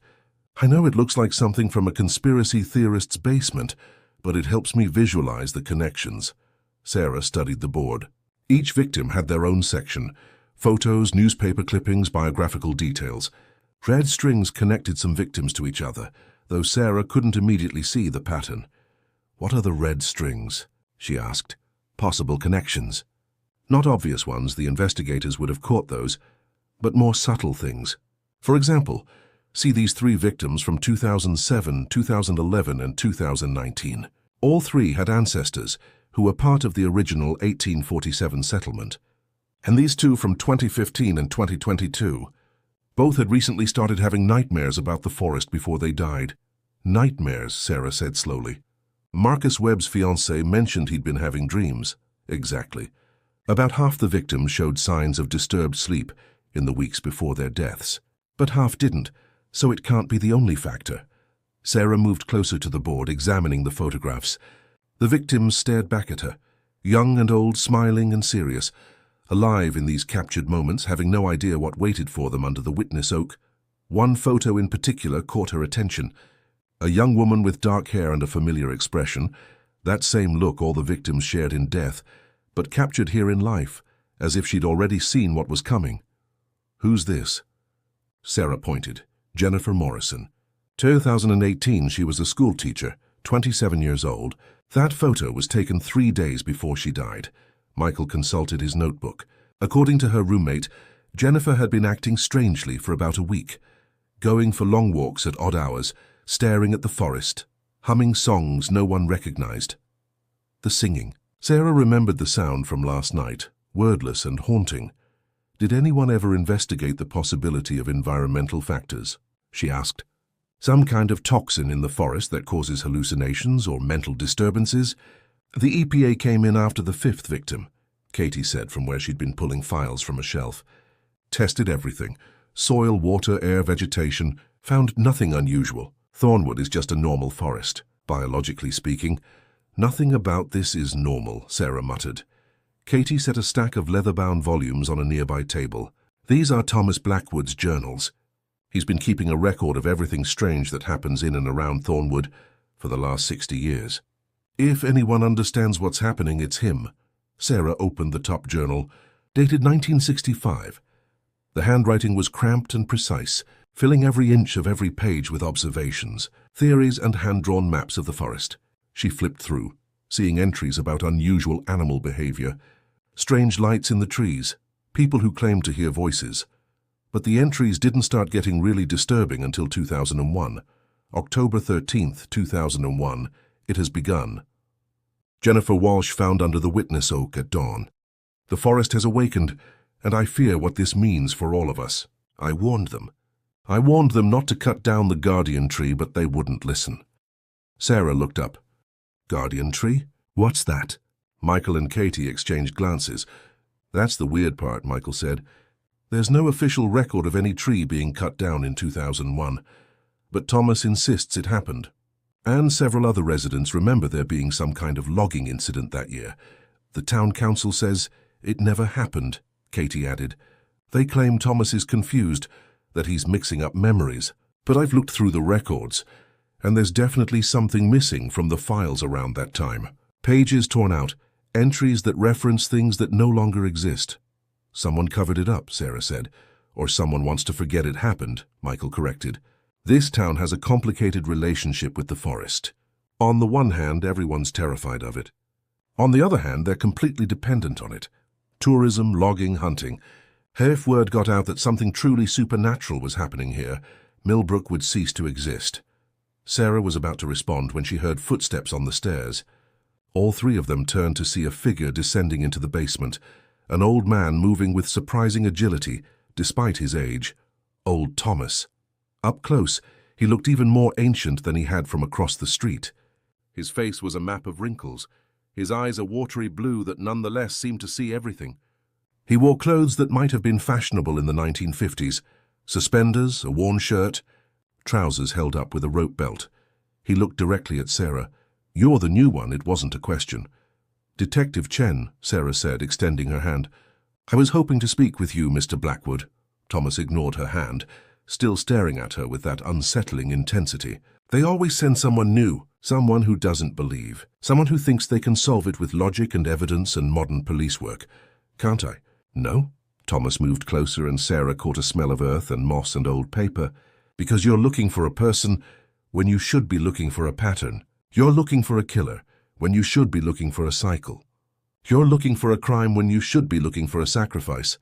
"I know it looks like something from a conspiracy theorist's basement, but it helps me visualize the connections." Sarah studied the board. Each victim had their own section. Photos, newspaper clippings, biographical details. Red strings connected some victims to each other, though Sarah couldn't immediately see the pattern. "What are the red strings?" she asked. "Possible connections." Not obvious ones, the investigators would have caught those, but more subtle things. For example, see these 3 victims from 2007, 2011, and 2019. All 3 had ancestors who were part of the original 1847 settlement. And these 2 from 2015 and 2022. Both had recently started having nightmares about the forest before they died. Nightmares, Sarah said slowly. Marcus Webb's fiancée mentioned he'd been having dreams. Exactly. About half the victims showed signs of disturbed sleep in the weeks before their deaths. But half didn't, so it can't be the only factor. Sarah moved closer to the board, examining the photographs. The victims stared back at her, young and old, smiling and serious, alive in these captured moments, having no idea what waited for them under the witness oak. One photo in particular caught her attention. A young woman with dark hair and a familiar expression, that same look all the victims shared in death, but captured here in life, as if she'd already seen what was coming. Who's this? Sarah pointed. Jennifer Morrison. 2018, she was a school teacher, 27 years old. That photo was taken 3 days before she died. Michael consulted his notebook. According to her roommate, Jennifer had been acting strangely for about a week, going for long walks at odd hours, staring at the forest, humming songs no one recognized. The singing. Sarah remembered the sound from last night, wordless and haunting. Did anyone ever investigate the possibility of environmental factors? She asked. Some kind of toxin in the forest that causes hallucinations or mental disturbances? The EPA came in after the 5th victim, Katie said from where she'd been pulling files from a shelf. Tested everything. Soil, water, air, vegetation. Found nothing unusual. Thornwood is just a normal forest, biologically speaking. Nothing about this is normal, Sarah muttered. Katie set a stack of leather-bound volumes on a nearby table. These are Thomas Blackwood's journals. He's been keeping a record of everything strange that happens in and around Thornwood for the last 60 years. If anyone understands what's happening, it's him. Sarah opened the top journal, dated 1965. The handwriting was cramped and precise, filling every inch of every page with observations, theories and hand-drawn maps of the forest. She flipped through, seeing entries about unusual animal behavior, strange lights in the trees, people who claimed to hear voices. But the entries didn't start getting really disturbing until 2001. October 13th, 2001, it has begun. Jennifer Walsh found under the witness oak at dawn. The forest has awakened, and I fear what this means for all of us. I warned them. I warned them not to cut down the guardian tree, but they wouldn't listen. Sarah looked up. Guardian tree? What's that? Michael and Katie exchanged glances. That's the weird part, Michael said. There's no official record of any tree being cut down in 2001, but Thomas insists it happened. And several other residents remember there being some kind of logging incident that year. The town council says it never happened, Katie added. They claim Thomas is confused, that he's mixing up memories. But I've looked through the records, and there's definitely something missing from the files around that time. Pages torn out, entries that reference things that no longer exist. Someone covered it up, Sarah said. Or someone wants to forget it happened, Michael corrected. This town has a complicated relationship with the forest. On the one hand, everyone's terrified of it. On the other hand, they're completely dependent on it. Tourism, logging, hunting. If word got out that something truly supernatural was happening here, Millbrook would cease to exist. Sarah was about to respond when she heard footsteps on the stairs. All three of them turned to see a figure descending into the basement, an old man moving with surprising agility, despite his age. Old Thomas. Up close, he looked even more ancient than he had from across the street. His face was a map of wrinkles, his eyes a watery blue that nonetheless seemed to see everything. He wore clothes that might have been fashionable in the 1950s, suspenders, a worn shirt, trousers held up with a rope belt. He looked directly at Sarah. You're the new one, it wasn't a question. Detective Chen, Sarah said, extending her hand. I was hoping to speak with you, Mr. Blackwood. Thomas ignored her hand, still staring at her with that unsettling intensity. They always send someone new, someone who doesn't believe, someone who thinks they can solve it with logic and evidence and modern police work. Can't I? No? Thomas moved closer and Sarah caught a smell of earth and moss and old paper. Because you're looking for a person when you should be looking for a pattern. You're looking for a killer when you should be looking for a cycle. You're looking for a crime when you should be looking for a sacrifice.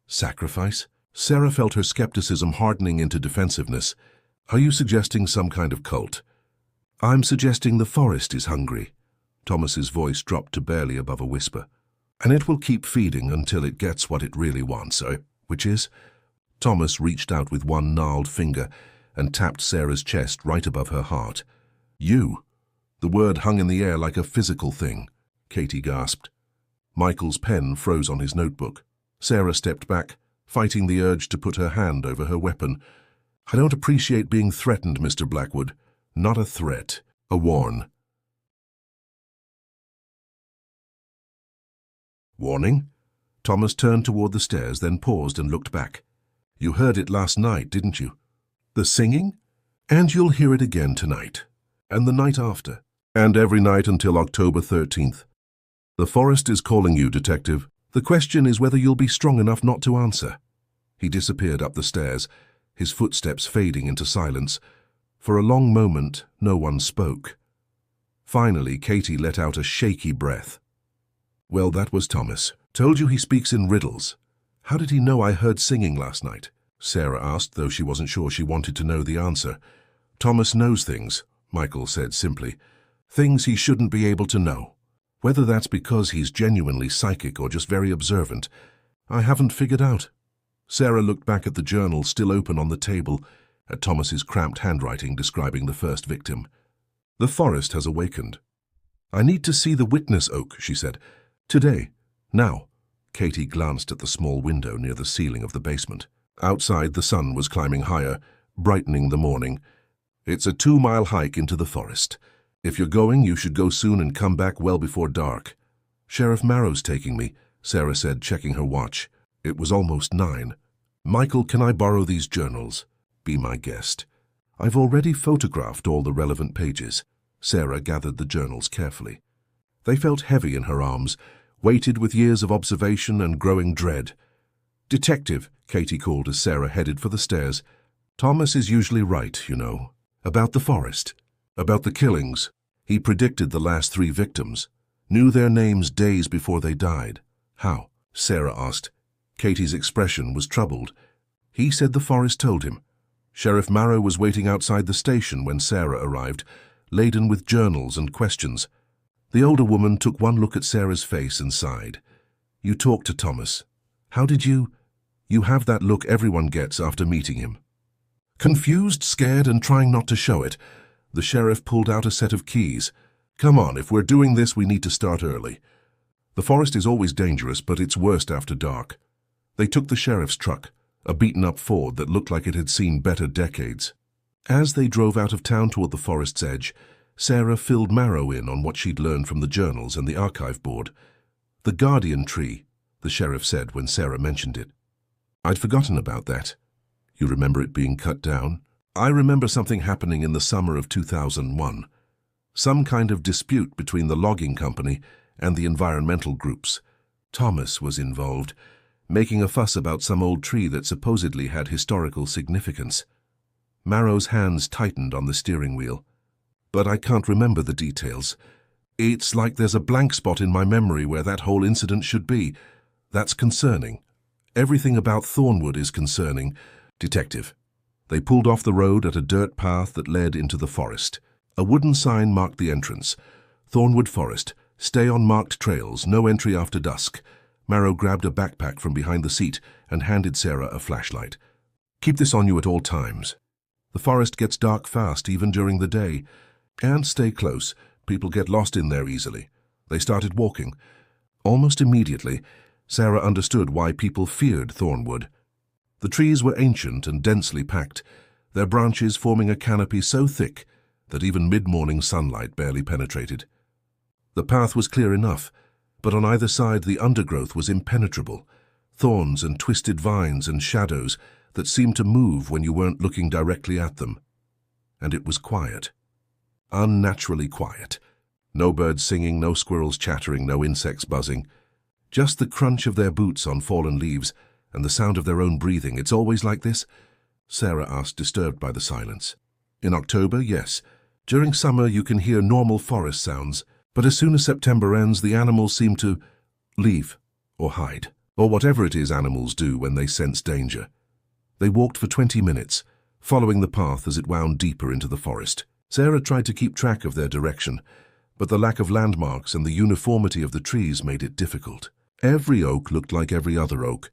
Sacrifice? Sarah felt her skepticism hardening into defensiveness. Are you suggesting some kind of cult? I'm suggesting the forest is hungry. Thomas's voice dropped to barely above a whisper. And it will keep feeding until it gets what it really wants, which is? Thomas reached out with one gnarled finger, and tapped Sarah's chest right above her heart. "You?" The word hung in the air like a physical thing. Katie gasped. Michael's pen froze on his notebook. Sarah stepped back, fighting the urge to put her hand over her weapon. "I don't appreciate being threatened, Mr. Blackwood. Not a threat, a warn." "Warning?" Thomas turned toward the stairs, then paused and looked back. "You heard it last night, didn't you? The singing? And you'll hear it again tonight. And the night after. And every night until October 13th. The forest is calling you, Detective. The question is whether you'll be strong enough not to answer." He disappeared up the stairs, his footsteps fading into silence. For a long moment, no one spoke. Finally, Katie let out a shaky breath. "Well, that was Thomas. Told you he speaks in riddles. How did he know I heard singing last night?" Sarah asked, though she wasn't sure she wanted to know the answer. "Thomas knows things," Michael said simply. "Things he shouldn't be able to know. Whether that's because he's genuinely psychic or just very observant, I haven't figured out." Sarah looked back at the journal still open on the table, at Thomas's cramped handwriting describing the first victim. "The forest has awakened. I need to see the witness oak," she said. "Today. Now." Katie glanced at the small window near the ceiling of the basement. Outside, the sun was climbing higher, brightening the morning. "It's a 2-mile hike into the forest. If you're going, you should go soon and come back well before dark." "Sheriff Marrow's taking me," Sarah said, checking her watch. It was almost 9. "Michael, can I borrow these journals?" "Be my guest." "I've already photographed all the relevant pages." Sarah gathered the journals carefully. They felt heavy in her arms, weighted with years of observation and growing dread. "Detective," Katie called as Sarah headed for the stairs. "Thomas is usually right, you know. About the forest. About the killings. He predicted the last 3 victims. Knew their names days before they died." "How?" Sarah asked. Katie's expression was troubled. "He said the forest told him. Sheriff Marrow was waiting outside the station when Sarah arrived, laden with journals and questions." The older woman took one look at Sarah's face and sighed. "You talked to Thomas. How did you? You have that look everyone gets after meeting him." Confused, scared, and trying not to show it, the sheriff pulled out a set of keys. "Come on, if we're doing this, we need to start early. The forest is always dangerous, but it's worst after dark." They took the sheriff's truck, a beaten-up Ford that looked like it had seen better decades. As they drove out of town toward the forest's edge, Sarah filled Marrow in on what she'd learned from the journals and the archive board. "The guardian tree," the sheriff said when Sarah mentioned it. "I'd forgotten about that. You remember it being cut down?" "I remember something happening in the summer of 2001. Some kind of dispute between the logging company and the environmental groups. Thomas was involved, making a fuss about some old tree that supposedly had historical significance." Marrow's hands tightened on the steering wheel. "But I can't remember the details. It's like there's a blank spot in my memory where that whole incident should be. That's concerning. Everything about Thornwood is concerning, Detective." They pulled off the road at a dirt path that led into the forest. A wooden sign marked the entrance. "Thornwood Forest. Stay on marked trails. No entry after dusk." Marrow grabbed a backpack from behind the seat and handed Sarah a flashlight. "Keep this on you at all times. The forest gets dark fast, even during the day. And stay close. People get lost in there easily." They started walking. Almost immediately, Sarah understood why people feared Thornwood. The trees were ancient and densely packed, their branches forming a canopy so thick that even mid-morning sunlight barely penetrated. The path was clear enough, but on either side the undergrowth was impenetrable, thorns and twisted vines and shadows that seemed to move when you weren't looking directly at them. And it was quiet. Unnaturally quiet. No birds singing, no squirrels chattering, no insects buzzing. Just the crunch of their boots on fallen leaves and the sound of their own breathing. "It's always like this?" Sarah asked, disturbed by the silence. "In October, yes. During summer you can hear normal forest sounds, but as soon as September ends, the animals seem to leave or hide, or whatever it is animals do when they sense danger." They walked for 20 minutes, following the path as it wound deeper into the forest. Sarah tried to keep track of their direction, but the lack of landmarks and the uniformity of the trees made it difficult. Every oak looked like every other oak.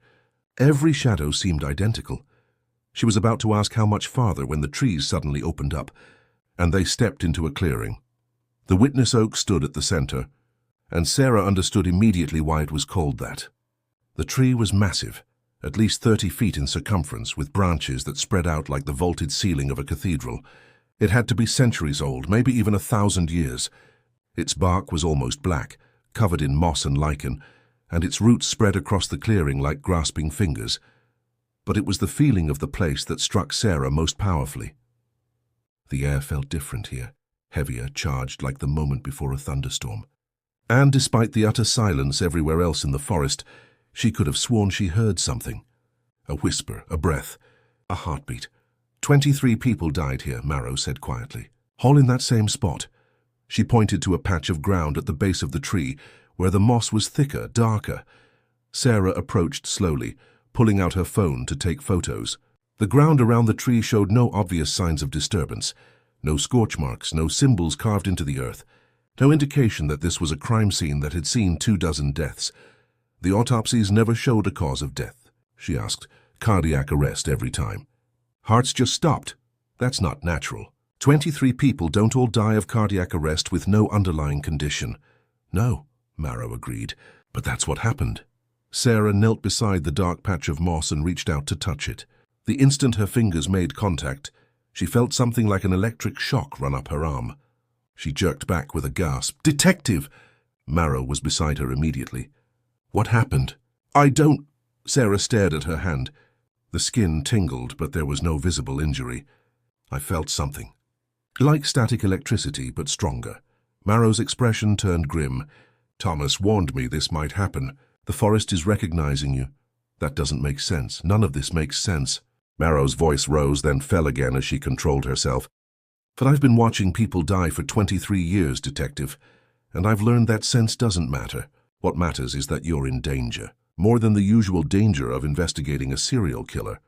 Every shadow seemed identical. She was about to ask how much farther when the trees suddenly opened up, and they stepped into a clearing. The witness oak stood at the center, and Sarah understood immediately why it was called that. The tree was massive, at least 30 feet in circumference, with branches that spread out like the vaulted ceiling of a cathedral. It had to be centuries old, maybe even 1,000 years. Its bark was almost black, covered in moss and lichen, and its roots spread across the clearing like grasping fingers. But it was the feeling of the place that struck Sarah most powerfully. The air felt different here, heavier, charged like the moment before a thunderstorm. And despite the utter silence everywhere else in the forest, she could have sworn she heard something. A whisper, a breath, a heartbeat. 23 people died here, Marrow said quietly. All in that same spot. She pointed to a patch of ground at the base of the tree, where the moss was thicker, darker. Sarah approached slowly, pulling out her phone to take photos. The ground around the tree showed no obvious signs of disturbance. No scorch marks, no symbols carved into the earth. No indication that this was a crime scene that had seen 24 deaths. The autopsies never showed a cause of death, she asked. Cardiac arrest every time. Hearts just stopped. That's not natural. 23 people don't all die of cardiac arrest with no underlying condition. No, Marrow agreed, but that's what happened. Sarah knelt beside the dark patch of moss and reached out to touch it. The instant her fingers made contact, she felt something like an electric shock run up her arm. She jerked back with a gasp. "Detective!" Marrow was beside her immediately. "What happened?" "I don't—" Sarah stared at her hand. The skin tingled, but there was no visible injury. "I felt something. Like static electricity, but stronger." Marrow's expression turned grim. "Thomas warned me this might happen. The forest is recognizing you." "That doesn't make sense. None of this makes sense." Marrow's voice rose, then fell again as she controlled herself. "But I've been watching people die for 23 years, Detective, and I've learned that sense doesn't matter. What matters is that you're in danger. More than the usual danger of investigating a serial killer.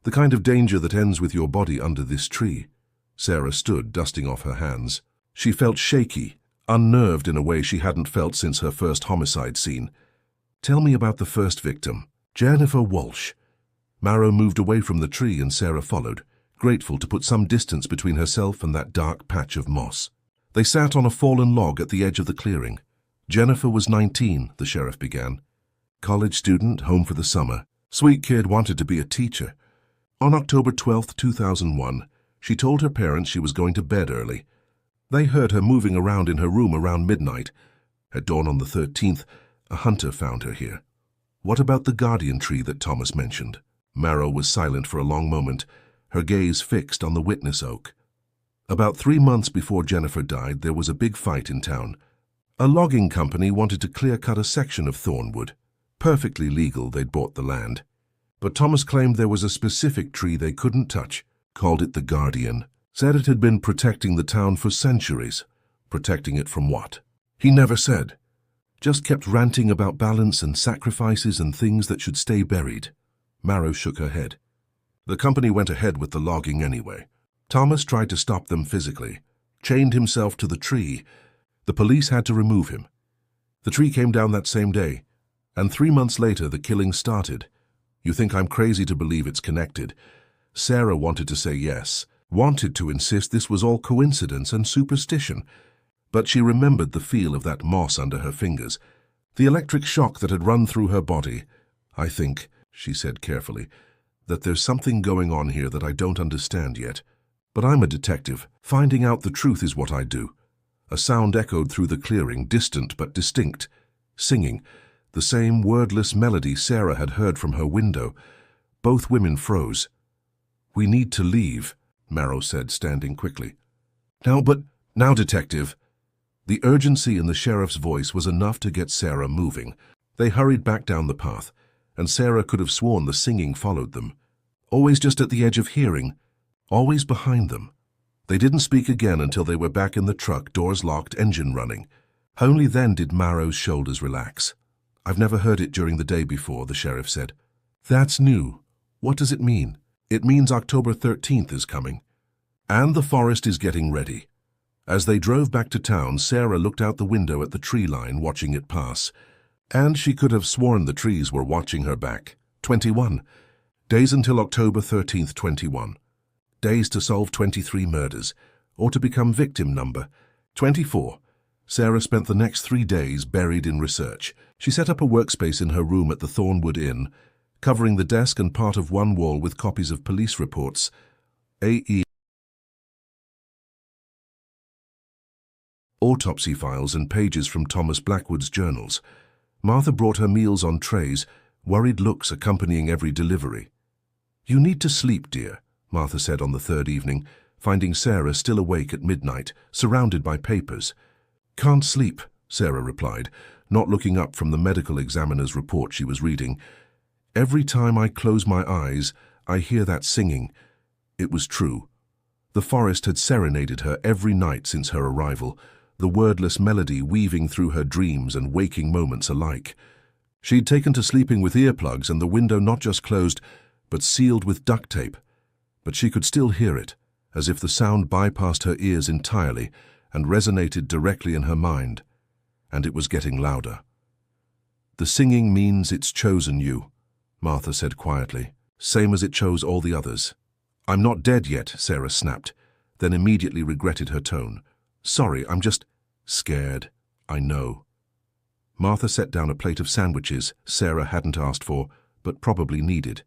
The kind of danger that ends with your body under this tree." Sarah stood, dusting off her hands. She felt shaky, unnerved in a way she hadn't felt since her first homicide scene. "Tell me about the first victim, Jennifer Walsh." Marrow moved away from the tree and Sarah followed, grateful to put some distance between herself and that dark patch of moss. They sat on a fallen log at the edge of the clearing. "Jennifer was 19, the sheriff began. College student, home for the summer. Sweet kid, wanted to be a teacher. On October 12, 2001, she told her parents she was going to bed early. They heard her moving around in her room around midnight. At dawn on the 13th, a hunter found her here." "What about the guardian tree that Thomas mentioned?" Marrow was silent for a long moment, her gaze fixed on the witness oak. "About 3 months before Jennifer died, there was a big fight in town. A logging company wanted to clear-cut a section of Thornwood. Perfectly legal, they'd bought the land. But Thomas claimed there was a specific tree they couldn't touch, called it the Guardian. Said it had been protecting the town for centuries. Protecting it from what? He never said. Just kept ranting about balance and sacrifices and things that should stay buried." Marrow shook her head. "The company went ahead with the logging anyway. Thomas tried to stop them physically, chained himself to the tree. The police had to remove him. The tree came down that same day, and 3 months later the killing started. You think I'm crazy to believe it's connected?" Sarah wanted to say yes, wanted to insist this was all coincidence and superstition, but she remembered the feel of that moss under her fingers, the electric shock that had run through her body. "I think," she said carefully, "that there's something going on here that I don't understand yet. But I'm a detective. Finding out the truth is what I do." A sound echoed through the clearing, distant but distinct. Singing, the same wordless melody Sarah had heard from her window. Both women froze. "We need to leave," Marrow said, standing quickly. Now, Detective." The urgency in the sheriff's voice was enough to get Sarah moving. They hurried back down the path, and Sarah could have sworn the singing followed them. Always just at the edge of hearing, always behind them. They didn't speak again until they were back in the truck, doors locked, engine running. Only then did Marrow's shoulders relax. "I've never heard it during the day before," the sheriff said. "That's new. What does it mean?" "It means October 13th is coming. And the forest is getting ready." As they drove back to town, Sarah looked out the window at the tree line, watching it pass. And she could have sworn the trees were watching her back. 21. Days until October 13th, 21. Days to solve 23 murders, or to become victim number 24. Sarah spent the next 3 days buried in research. She set up a workspace in her room at the Thornwood Inn, covering the desk and part of one wall with copies of police reports, AE autopsy files and pages from Thomas Blackwood's journals. Martha brought her meals on trays, worried looks accompanying every delivery. "You need to sleep, dear," Martha said on the third evening, finding Sarah still awake at midnight, surrounded by papers. "Can't sleep," Sarah replied, not looking up from the medical examiner's report she was reading. "Every time I close my eyes, I hear that singing." It was true. The forest had serenaded her every night since her arrival, the wordless melody weaving through her dreams and waking moments alike. She'd taken to sleeping with earplugs and the window not just closed, but sealed with duct tape. But she could still hear it, as if the sound bypassed her ears entirely and resonated directly in her mind. And it was getting louder. "The singing means it's chosen you," Martha said quietly, "same as it chose all the others." "I'm not dead yet," Sarah snapped, then immediately regretted her tone. "Sorry, I'm just scared. I know." Martha set down a plate of sandwiches Sarah hadn't asked for, but probably needed.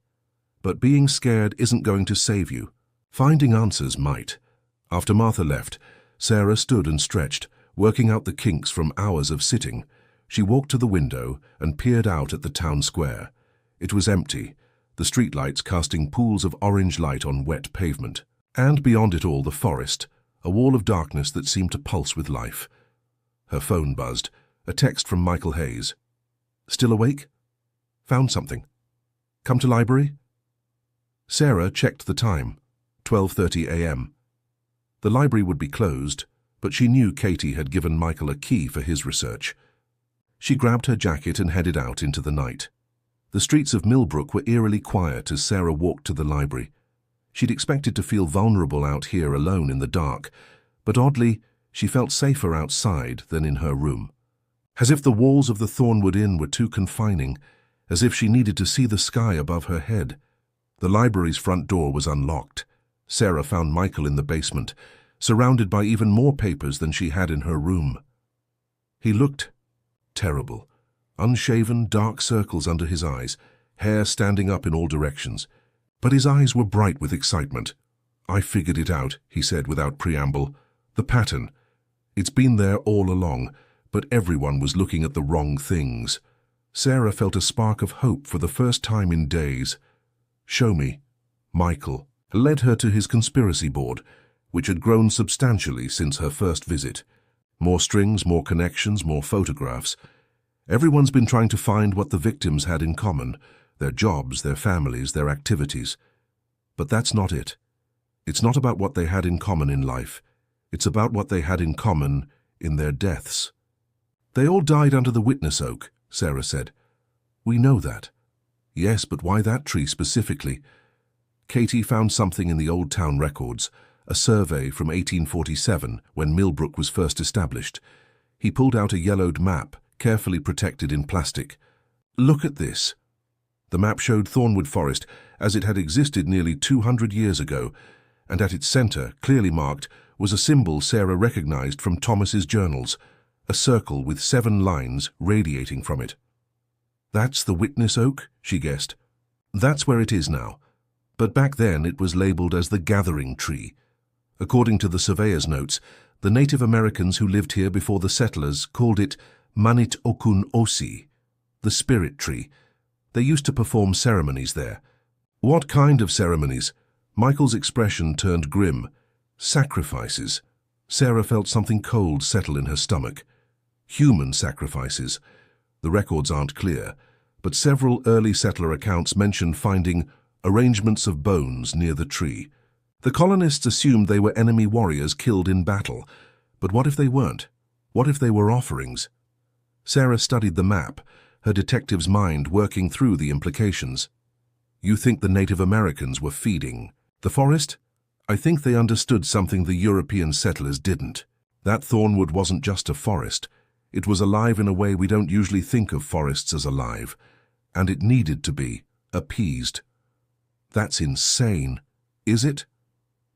But being scared isn't going to save you. Finding answers might. After Martha left, Sarah stood and stretched, working out the kinks from hours of sitting. She walked to the window and peered out at the town square. It was empty, the streetlights casting pools of orange light on wet pavement. And beyond it all, the forest, a wall of darkness that seemed to pulse with life. Her phone buzzed, a text from Michael Hayes. "Still awake? Found something. Come to library?" Sarah checked the time, 12:30 a.m. The library would be closed, but she knew Katie had given Michael a key for his research. She grabbed her jacket and headed out into the night. The streets of Millbrook were eerily quiet as Sarah walked to the library. She'd expected to feel vulnerable out here alone in the dark, but oddly, she felt safer outside than in her room. As if the walls of the Thornwood Inn were too confining, as if she needed to see the sky above her head. The library's front door was unlocked. Sarah found Michael in the basement, surrounded by even more papers than she had in her room. He looked terrible. Unshaven, dark circles under his eyes, hair standing up in all directions. But his eyes were bright with excitement. "I figured it out," he said without preamble. "The pattern. It's been there all along, but everyone was looking at the wrong things." Sarah felt a spark of hope for the first time in days. "Show me." Michael led her to his conspiracy board, which had grown substantially since her first visit. More strings, more connections, more photographs. Everyone's been trying to find what the victims had in common, their jobs, their families, their activities. But that's not it. It's not about what they had in common in life. It's about what they had in common in their deaths. "They all died under the witness oak," Sarah said. "We know that." "Yes, but why that tree specifically?" Katie found something in the old town records, a survey from 1847 when Millbrook was first established. He pulled out a yellowed map, carefully protected in plastic. "Look at this." The map showed Thornwood Forest as it had existed nearly 200 years ago, and at its center, clearly marked, was a symbol Sarah recognized from Thomas's journals, a circle with 7 lines radiating from it. "That's the witness oak," she guessed. "That's where it is now. But back then it was labeled as the gathering tree. According to the surveyor's notes, the Native Americans who lived here before the settlers called it Manit Okun Osi, the spirit tree. They used to perform ceremonies there." "What kind of ceremonies?" Michael's expression turned grim. "Sacrifices." Sarah felt something cold settle in her stomach. "Human sacrifices." The records aren't clear, but several early settler accounts mention finding arrangements of bones near the tree. The colonists assumed they were enemy warriors killed in battle. But what if they weren't? What if they were offerings? Sarah studied the map, her detective's mind working through the implications. "You think the Native Americans were feeding the forest?" "I think they understood something the European settlers didn't. That Thornwood wasn't just a forest. It was alive in a way we don't usually think of forests as alive. And it needed to be appeased." That's insane. Is it?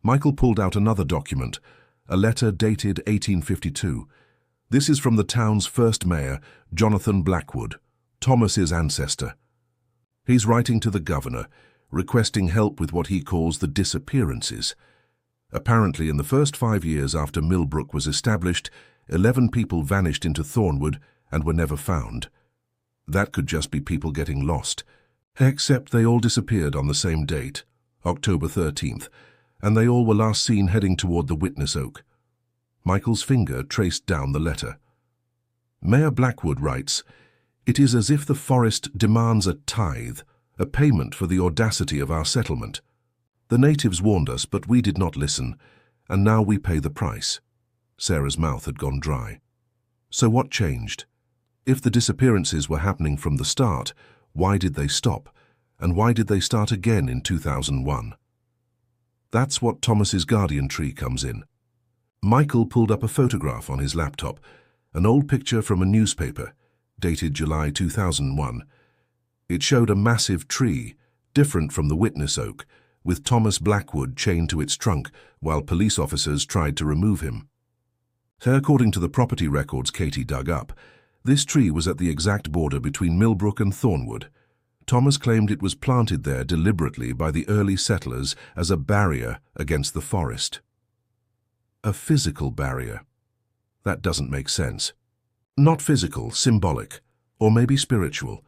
Michael pulled out another document, a letter dated 1852. This is from the town's first mayor, Jonathan Blackwood, Thomas's ancestor. He's writing to the governor, requesting help with what he calls the disappearances. Apparently, in the first 5 years after Millbrook was established, 11 people vanished into Thornwood and were never found. That could just be people getting lost. Except they all disappeared on the same date, October 13th, and they all were last seen heading toward the Witness Oak. Michael's finger traced down the letter. Mayor Blackwood writes, "It is as if the forest demands a tithe, a payment for the audacity of our settlement. The natives warned us, but we did not listen, and now we pay the price." Sarah's mouth had gone dry. So what changed? If the disappearances were happening from the start, why did they stop? And why did they start again in 2001? That's what Thomas's guardian tree comes in. Michael pulled up a photograph on his laptop, an old picture from a newspaper, dated July 2001. It showed a massive tree, different from the Witness Oak, with Thomas Blackwood chained to its trunk while police officers tried to remove him. According to the property records Katie dug up, this tree was at the exact border between Millbrook and Thornwood. Thomas claimed it was planted there deliberately by the early settlers as a barrier against the forest. A physical barrier. That doesn't make sense. Not physical, symbolic, or maybe spiritual.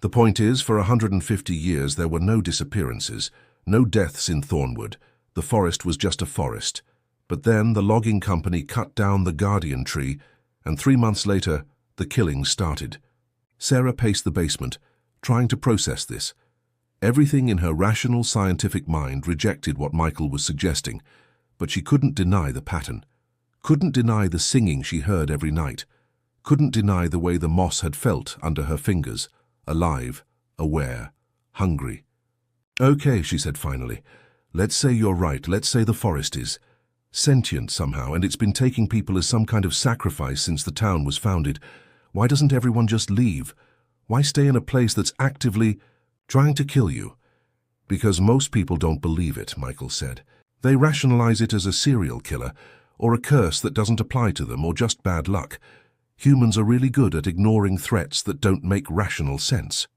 The point is, for 150 years there were no disappearances, no deaths in Thornwood. The forest was just a forest. But then the logging company cut down the guardian tree, and 3 months later, the killings started. Sarah paced the basement, trying to process this. Everything in her rational, scientific mind rejected what Michael was suggesting, but she couldn't deny the pattern. Couldn't deny the singing she heard every night. Couldn't deny the way the moss had felt under her fingers, alive, aware, hungry. "Okay," she said finally. "Let's say you're right. Let's say the forest is sentient somehow, and it's been taking people as some kind of sacrifice since the town was founded. Why doesn't everyone just leave? Why stay in a place that's actively trying to kill you?" "Because most people don't believe it," Michael said. "They rationalize it as a serial killer, or a curse that doesn't apply to them, or just bad luck. Humans are really good at ignoring threats that don't make rational sense.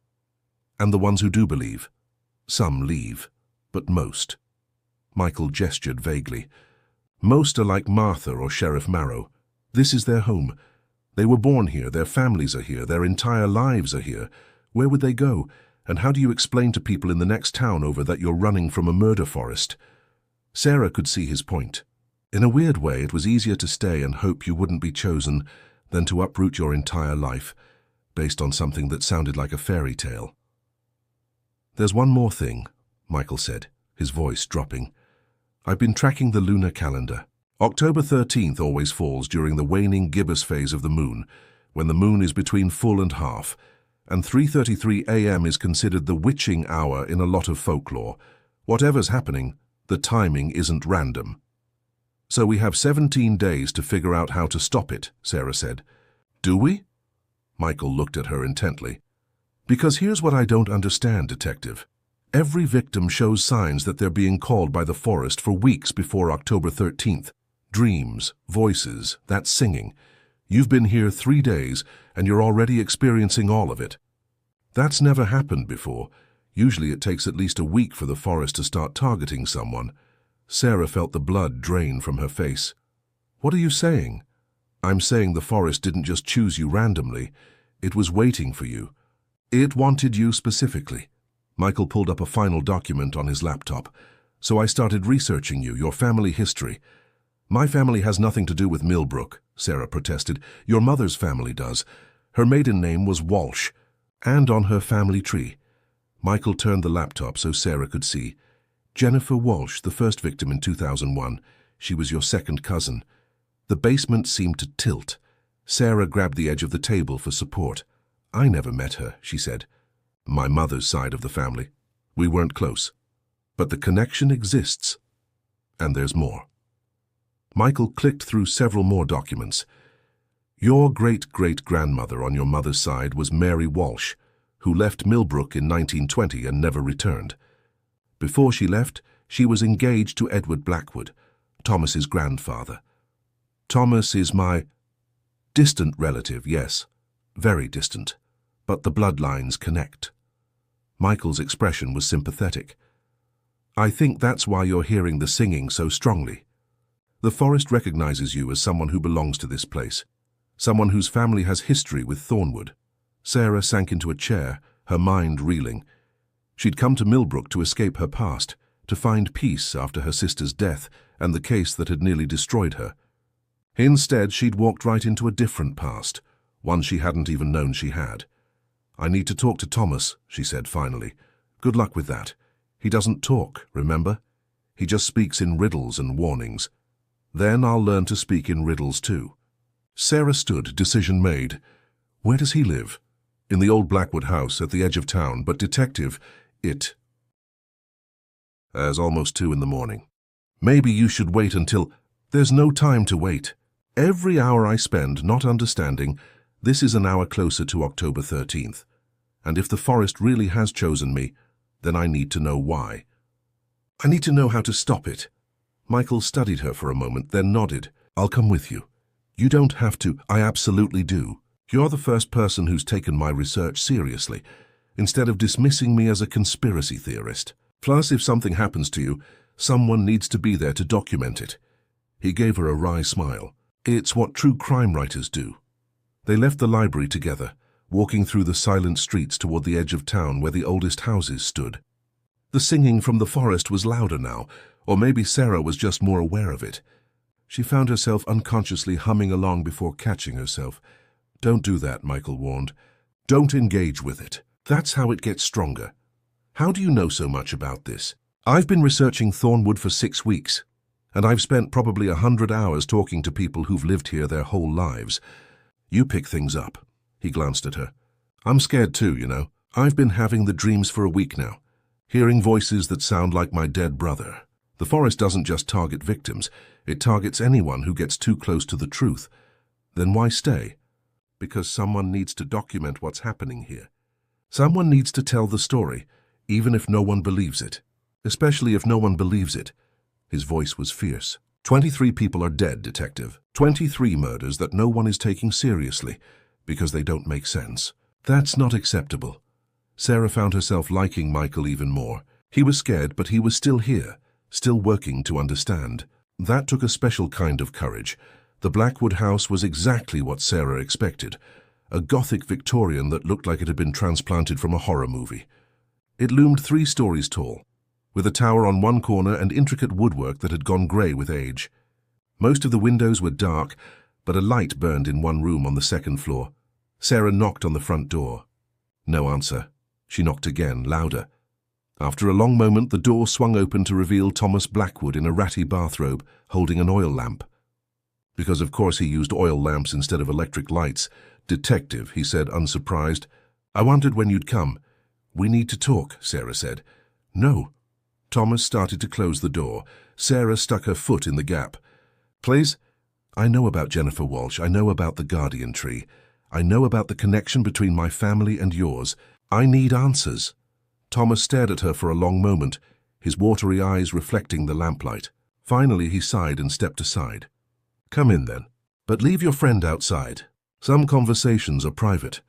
And the ones who do believe, some leave, but most." Michael gestured vaguely. "Most are like Martha or Sheriff Marrow. This is their home. They were born here, their families are here, their entire lives are here. Where would they go? And how do you explain to people in the next town over that you're running from a murder forest?" Sarah could see his point. In a weird way, it was easier to stay and hope you wouldn't be chosen than to uproot your entire life, based on something that sounded like a fairy tale. "There's one more thing," Michael said, his voice dropping. "I've been tracking the lunar calendar. October 13th always falls during the waning gibbous phase of the moon, when the moon is between full and half, and 3:33 a.m. is considered the witching hour in a lot of folklore. Whatever's happening, the timing isn't random. So we have 17 days to figure out how to stop it," Sarah said. "Do we?" Michael looked at her intently. "Because here's what I don't understand, Detective. Every victim shows signs that they're being called by the forest for weeks before October 13th. Dreams, voices, that singing. You've been here 3 days, and you're already experiencing all of it. That's never happened before. Usually it takes at least a week for the forest to start targeting someone." Sarah felt the blood drain from her face. "What are you saying?" "I'm saying the forest didn't just choose you randomly. It was waiting for you. It wanted you specifically." Michael pulled up a final document on his laptop. "So I started researching you, your family history." "My family has nothing to do with Millbrook," Sarah protested. "Your mother's family does. Her maiden name was Walsh, and on her family tree." Michael turned the laptop so Sarah could see. "Jennifer Walsh, the first victim in 2001. She was your second cousin." The basement seemed to tilt. Sarah grabbed the edge of the table for support. "I never met her," she said. "My mother's side of the family. We weren't close. But the connection exists. And there's more." Michael clicked through several more documents. "Your great-great-grandmother on your mother's side was Mary Walsh, who left Millbrook in 1920 and never returned. Before she left, she was engaged to Edward Blackwood, Thomas's grandfather. Thomas is my distant relative, yes, very distant, but the bloodlines connect. Michael's expression was sympathetic. I think that's why you're hearing the singing so strongly. The forest recognizes you as someone who belongs to this place, someone whose family has history with Thornwood. Sarah sank into a chair, her mind reeling. She'd come to Millbrook to escape her past, to find peace after her sister's death and the case that had nearly destroyed her. Instead, she'd walked right into a different past, one she hadn't even known she had. I need to talk to Thomas, she said finally. Good luck with that. He doesn't talk, remember? He just speaks in riddles and warnings. Then I'll learn to speak in riddles too. Sarah stood, decision made. Where does he live? In the old Blackwood house at the edge of town, but detective, As almost 2 in the morning. Maybe you should wait until... There's no time to wait. Every hour I spend not understanding, this is an hour closer to October 13th. And if the forest really has chosen me, then I need to know why. I need to know how to stop it. Michael studied her for a moment, then nodded. I'll come with you. You don't have to. I absolutely do. You're the first person who's taken my research seriously, instead of dismissing me as a conspiracy theorist. Plus, if something happens to you, someone needs to be there to document it. He gave her a wry smile. It's what true crime writers do. They left the library together, walking through the silent streets toward the edge of town where the oldest houses stood. The singing from the forest was louder now, or maybe Sarah was just more aware of it. She found herself unconsciously humming along before catching herself. Don't do that, Michael warned. Don't engage with it. That's how it gets stronger. How do you know so much about this? I've been researching Thornwood for 6 weeks, and I've spent probably 100 hours talking to people who've lived here their whole lives. You pick things up. He glanced at her. I'm scared too, you know. I've been having the dreams for a week now, hearing voices that sound like my dead brother. The forest doesn't just target victims, it targets anyone who gets too close to the truth. Then why stay? Because someone needs to document what's happening here. Someone needs to tell the story, even if no one believes it. Especially if no one believes it. His voice was fierce. 23 people are dead, Detective. 23 murders that no one is taking seriously, because they don't make sense. That's not acceptable. Sarah found herself liking Michael even more. He was scared, but he was still here, still working to understand. That took a special kind of courage. The Blackwood house was exactly what Sarah expected. A Gothic Victorian that looked like it had been transplanted from a horror movie. It loomed 3 stories tall, with a tower on one corner and intricate woodwork that had gone grey with age. Most of the windows were dark, but a light burned in one room on the 2nd floor. Sarah knocked on the front door. No answer. She knocked again, louder. After a long moment, the door swung open to reveal Thomas Blackwood in a ratty bathrobe, holding an oil lamp. Because of course he used oil lamps instead of electric lights. Detective, he said, unsurprised. I wondered when you'd come. We need to talk, Sarah said. No. Thomas started to close the door. Sarah stuck her foot in the gap. Please? I know about Jennifer Walsh. I know about the Guardian Tree. I know about the connection between my family and yours. I need answers. Thomas stared at her for a long moment, his watery eyes reflecting the lamplight. Finally, he sighed and stepped aside. Come in, then. But leave your friend outside. Some conversations are private.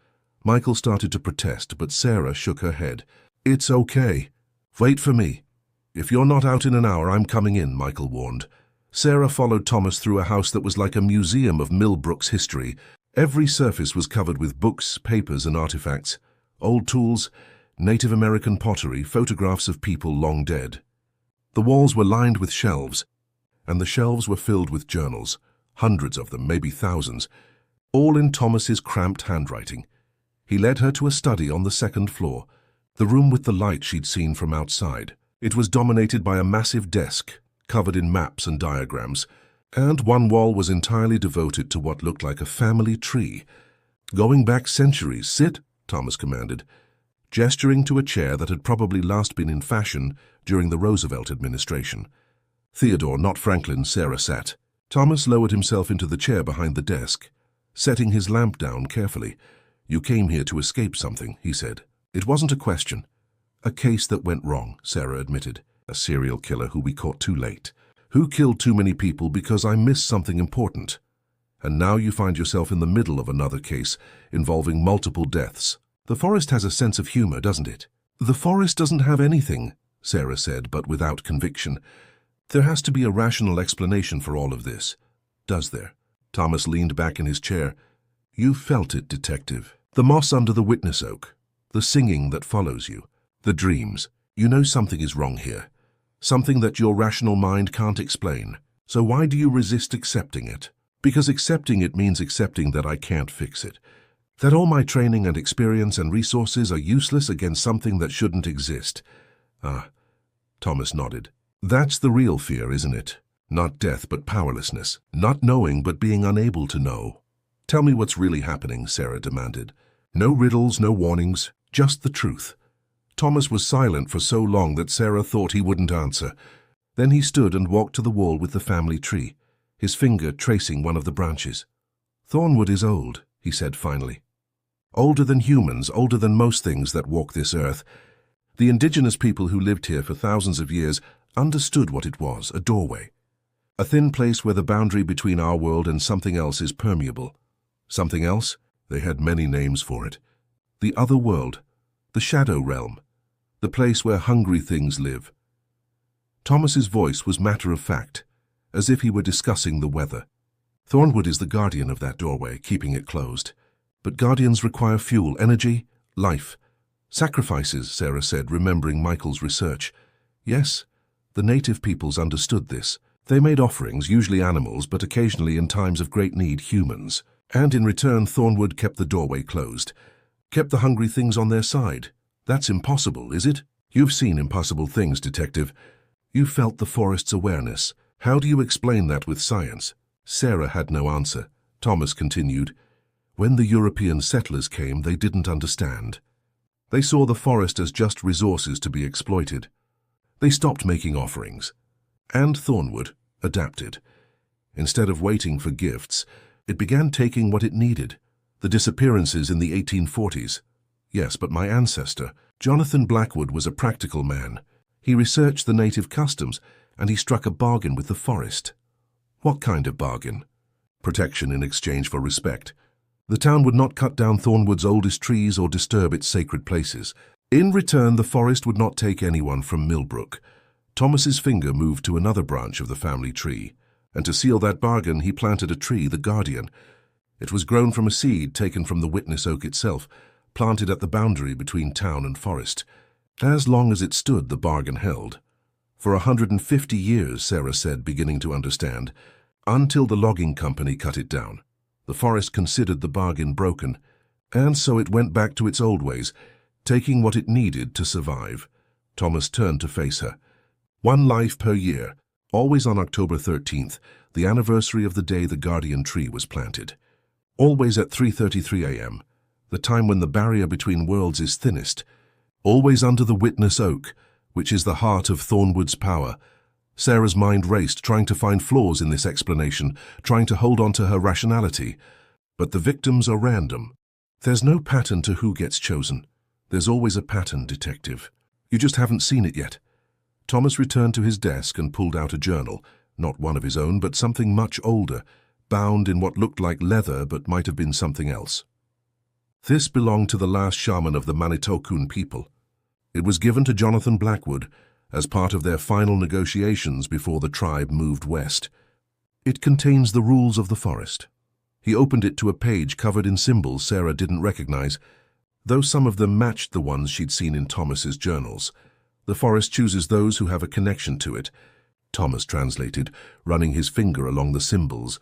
Michael started to protest, but Sarah shook her head. It's okay. Wait for me. If you're not out in an hour, I'm coming in, Michael warned. Sarah followed Thomas through a house that was like a museum of Millbrook's history. Every surface was covered with books, papers, and artifacts. Old tools, Native American pottery, photographs of people long dead. The walls were lined with shelves, and the shelves were filled with journals, hundreds of them, maybe thousands, all in Thomas's cramped handwriting. He led her to a study on the 2nd floor, the room with the light she'd seen from outside. It was dominated by a massive desk, covered in maps and diagrams, and one wall was entirely devoted to what looked like a family tree. Going back centuries. Sit, Thomas commanded, gesturing to a chair that had probably last been in fashion during the Roosevelt administration. Theodore, not Franklin, Sarah sat. Thomas lowered himself into the chair behind the desk, setting his lamp down carefully. You came here to escape something, he said. It wasn't a question. A case that went wrong, Sarah admitted. A serial killer who we caught too late. Who killed too many people because I missed something important. And now you find yourself in the middle of another case involving multiple deaths. The Forest has a sense of humor, doesn't it? The Forest doesn't have anything, Sarah said, but without conviction. There has to be a rational explanation for all of this. Does there? Thomas leaned back in his chair. You felt it, detective. The moss under the witness oak. The singing that follows you. The dreams. You know something is wrong here. Something that your rational mind can't explain. So why do you resist accepting it? Because accepting it means accepting that I can't fix it. That all my training and experience and resources are useless against something that shouldn't exist. Ah, Thomas nodded. That's the real fear, isn't it? Not death, but powerlessness. Not knowing, but being unable to know. Tell me what's really happening, Sarah demanded. No riddles, no warnings, just the truth. Thomas was silent for so long that Sarah thought he wouldn't answer. Then he stood and walked to the wall with the family tree, his finger tracing one of the branches. Thornwood is old, he said finally. Older than humans, older than most things that walk this earth. The indigenous people who lived here for thousands of years understood what it was, a doorway. A thin place where the boundary between our world and something else is permeable. Something else? They had many names for it. The other world, the shadow realm, the place where hungry things live. Thomas's voice was matter-of-fact, as if he were discussing the weather. Thornwood is the guardian of that doorway, keeping it closed. But guardians require fuel, energy, life. Sacrifices, Sarah said, remembering Michael's research. Yes, the native peoples understood this. They made offerings, usually animals, but occasionally in times of great need, humans. And in return, Thornwood kept the doorway closed. Kept the hungry things on their side. That's impossible, is it? You've seen impossible things, detective. You felt the Forest's awareness. How do you explain that with science? Sarah had no answer. Thomas continued. When the European settlers came, they didn't understand. They saw the Forest as just resources to be exploited. They stopped making offerings. And Thornwood adapted. Instead of waiting for gifts, it began taking what it needed. The disappearances in the 1840s. Yes, but my ancestor, Jonathan Blackwood, was a practical man. He researched the native customs, and he struck a bargain with the Forest. What kind of bargain? Protection in exchange for respect. The town would not cut down Thornwood's oldest trees or disturb its sacred places. In return, the Forest would not take anyone from Millbrook. Thomas's finger moved to another branch of the family tree, and to seal that bargain he planted a tree, the Guardian. It was grown from a seed taken from the witness oak itself, planted at the boundary between town and forest. As long as it stood, the bargain held. For 150 years, Sarah said, beginning to understand, until the logging company cut it down. The Forest considered the bargain broken, and so it went back to its old ways, taking what it needed to survive. Thomas turned to face her. 1 life per year, always on October 13th, the anniversary of the day the Guardian tree was planted. Always at 3:33 a.m., the time when the barrier between worlds is thinnest. Always under the witness oak, which is the heart of Thornwood's power. Sarah's mind raced, trying to find flaws in this explanation, trying to hold on to her rationality. But the victims are random. There's no pattern to who gets chosen. There's always a pattern, detective. You just haven't seen it yet. Thomas returned to his desk and pulled out a journal, not one of his own, but something much older, bound in what looked like leather but might have been something else. This belonged to the last shaman of the Manitokun people. It was given to Jonathan Blackwood as part of their final negotiations before the tribe moved west. It contains the rules of the Forest. He opened it to a page covered in symbols Sarah didn't recognize, though some of them matched the ones she'd seen in Thomas's journals. The Forest chooses those who have a connection to it. Thomas translated, running his finger along the symbols.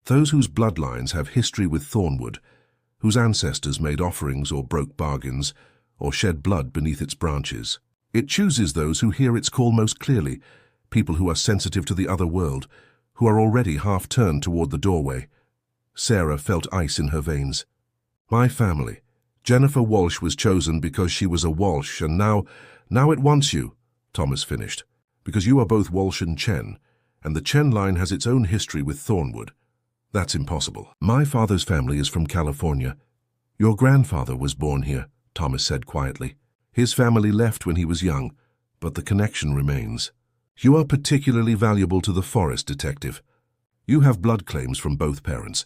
Those whose bloodlines have history with Thornwood, whose ancestors made offerings or broke bargains, or shed blood beneath its branches. It chooses those who hear its call most clearly, people who are sensitive to the other world, who are already half turned toward the doorway. Sarah felt ice in her veins. My family. Jennifer Walsh was chosen because she was a Walsh, and now it wants you, Thomas finished, because you are both Walsh and Chen, and the Chen line has its own history with Thornwood. That's impossible. My father's family is from California. Your grandfather was born here, Thomas said quietly. His family left when he was young, but the connection remains. You are particularly valuable to the forest, detective. You have blood claims from both parents.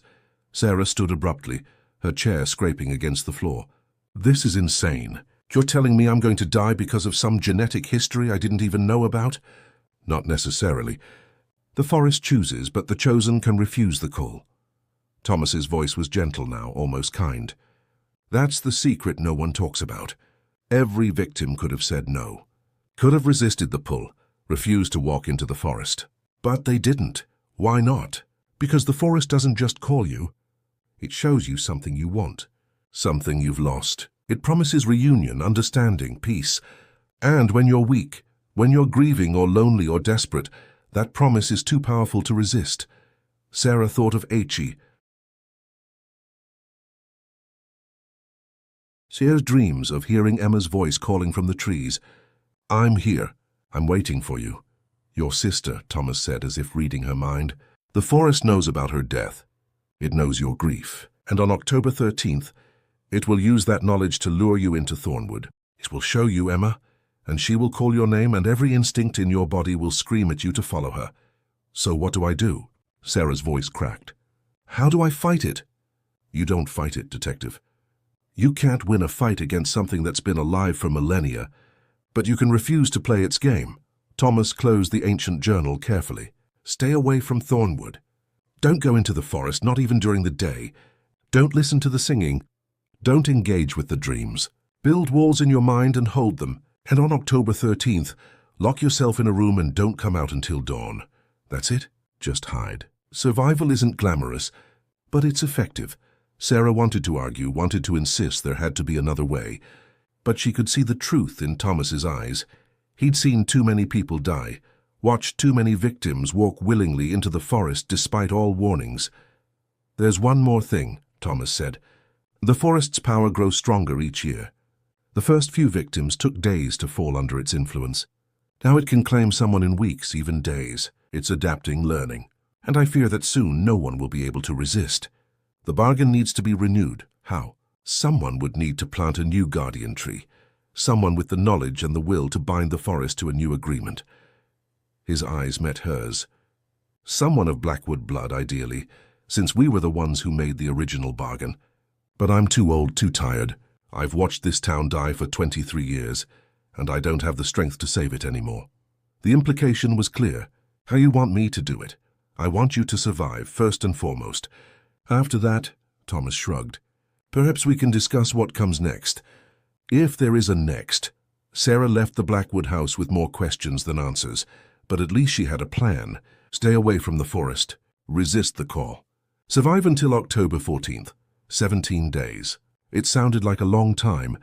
Sarah stood abruptly, her chair scraping against the floor. This is insane. You're telling me I'm going to die because of some genetic history I didn't even know about? Not necessarily. The forest chooses, but the chosen can refuse the call. Thomas's voice was gentle now, almost kind. That's the secret no one talks about. Every victim could have said no, could have resisted the pull, refused to walk into the forest. But they didn't. Why not? Because the forest doesn't just call you. It shows you something you want, something you've lost. It promises reunion, understanding, peace. And when you're weak, when you're grieving or lonely or desperate, that promise is too powerful to resist. Sarah thought of Aichi. Sarah's dreams of hearing Emma's voice calling from the trees. I'm here. I'm waiting for you. Your sister, Thomas said, as if reading her mind. The forest knows about her death. It knows your grief. And on October 13th, it will use that knowledge to lure you into Thornwood. It will show you Emma, and she will call your name, and every instinct in your body will scream at you to follow her. So what do I do? Sarah's voice cracked. How do I fight it? You don't fight it, detective. You can't win a fight against something that's been alive for millennia, but you can refuse to play its game. Thomas closed the ancient journal carefully. Stay away from Thornwood. Don't go into the forest, not even during the day. Don't listen to the singing. Don't engage with the dreams. Build walls in your mind and hold them. And on October 13th, lock yourself in a room and don't come out until dawn. That's it. Just hide. Survival isn't glamorous, but it's effective. Sarah wanted to argue, wanted to insist there had to be another way. But she could see the truth in Thomas's eyes. He'd seen too many people die, watched too many victims walk willingly into the forest despite all warnings. There's one more thing, Thomas said. The forest's power grows stronger each year. The first few victims took days to fall under its influence. Now it can claim someone in weeks, even days. It's adapting, learning. And I fear that soon no one will be able to resist. The bargain needs to be renewed. How? Someone would need to plant a new guardian tree. Someone with the knowledge and the will to bind the forest to a new agreement. His eyes met hers. Someone of Blackwood blood, ideally, since we were the ones who made the original bargain. But I'm too old, too tired. I've watched this town die for 23 years, and I don't have the strength to save it anymore. The implication was clear. How you want me to do it. I want you to survive, first and foremost. After that, Thomas shrugged. Perhaps we can discuss what comes next. If there is a next. Sarah left the Blackwood house with more questions than answers, but at least she had a plan. Stay away from the forest. Resist the call. Survive until October 14th. 17 days. It sounded like a long time,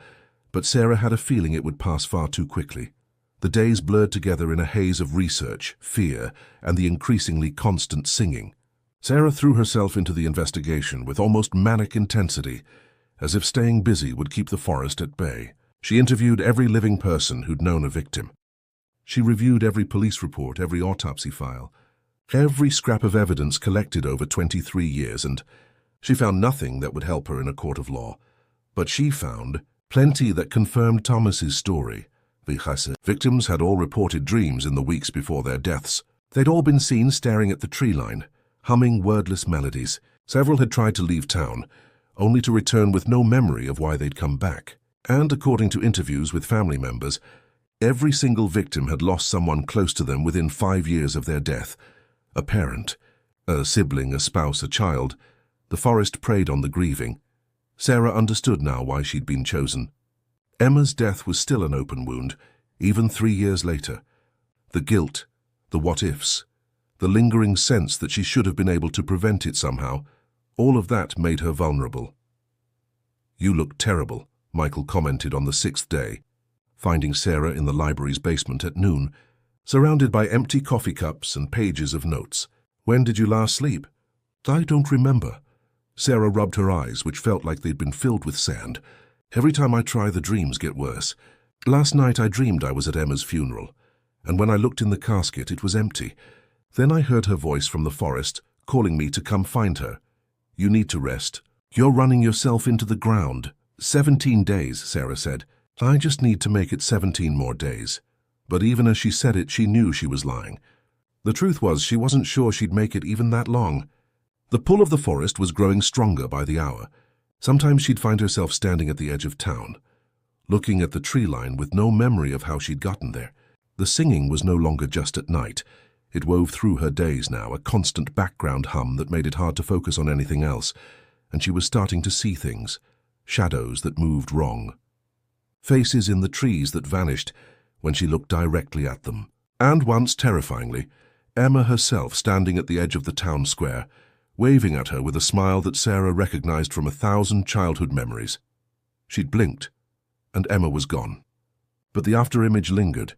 but Sarah had a feeling it would pass far too quickly. The days blurred together in a haze of research, fear, and the increasingly constant singing. Sarah threw herself into the investigation with almost manic intensity, as if staying busy would keep the forest at bay. She interviewed every living person who'd known a victim. She reviewed every police report, every autopsy file, every scrap of evidence collected over 23 years, and she found nothing that would help her in a court of law. But she found plenty that confirmed Thomas's story. The victims had all reported dreams in the weeks before their deaths. They'd all been seen staring at the tree line, humming wordless melodies. Several had tried to leave town, only to return with no memory of why they'd come back. And according to interviews with family members, every single victim had lost someone close to them within 5 years of their death. A parent, a sibling, a spouse, a child. The forest preyed on the grieving. Sarah understood now why she'd been chosen. Emma's death was still an open wound, even 3 years later. The guilt, the what-ifs, the lingering sense that she should have been able to prevent it somehow, all of that made her vulnerable. You look terrible, Michael commented on the 6th day, finding Sarah in the library's basement at noon, surrounded by empty coffee cups and pages of notes. When did you last sleep? I don't remember. Sarah rubbed her eyes, which felt like they'd been filled with sand. Every time I try, the dreams get worse. Last night I dreamed I was at Emma's funeral, and when I looked in the casket, it was empty. Then I heard her voice from the forest, calling me to come find her. You need to rest. You're running yourself into the ground. 17 days, Sarah said. I just need to make it 17 more days. But even as she said it, she knew she was lying. The truth was, she wasn't sure she'd make it even that long. The pull of the forest was growing stronger by the hour. Sometimes she'd find herself standing at the edge of town, looking at the tree line with no memory of how she'd gotten there. The singing was no longer just at night. It wove through her days now, a constant background hum that made it hard to focus on anything else, and she was starting to see things, shadows that moved wrong. Faces in the trees that vanished when she looked directly at them. And once, terrifyingly, Emma herself standing at the edge of the town square, waving at her with a smile that Sarah recognized from 1,000 childhood memories. She'd blinked, and Emma was gone. But the afterimage lingered.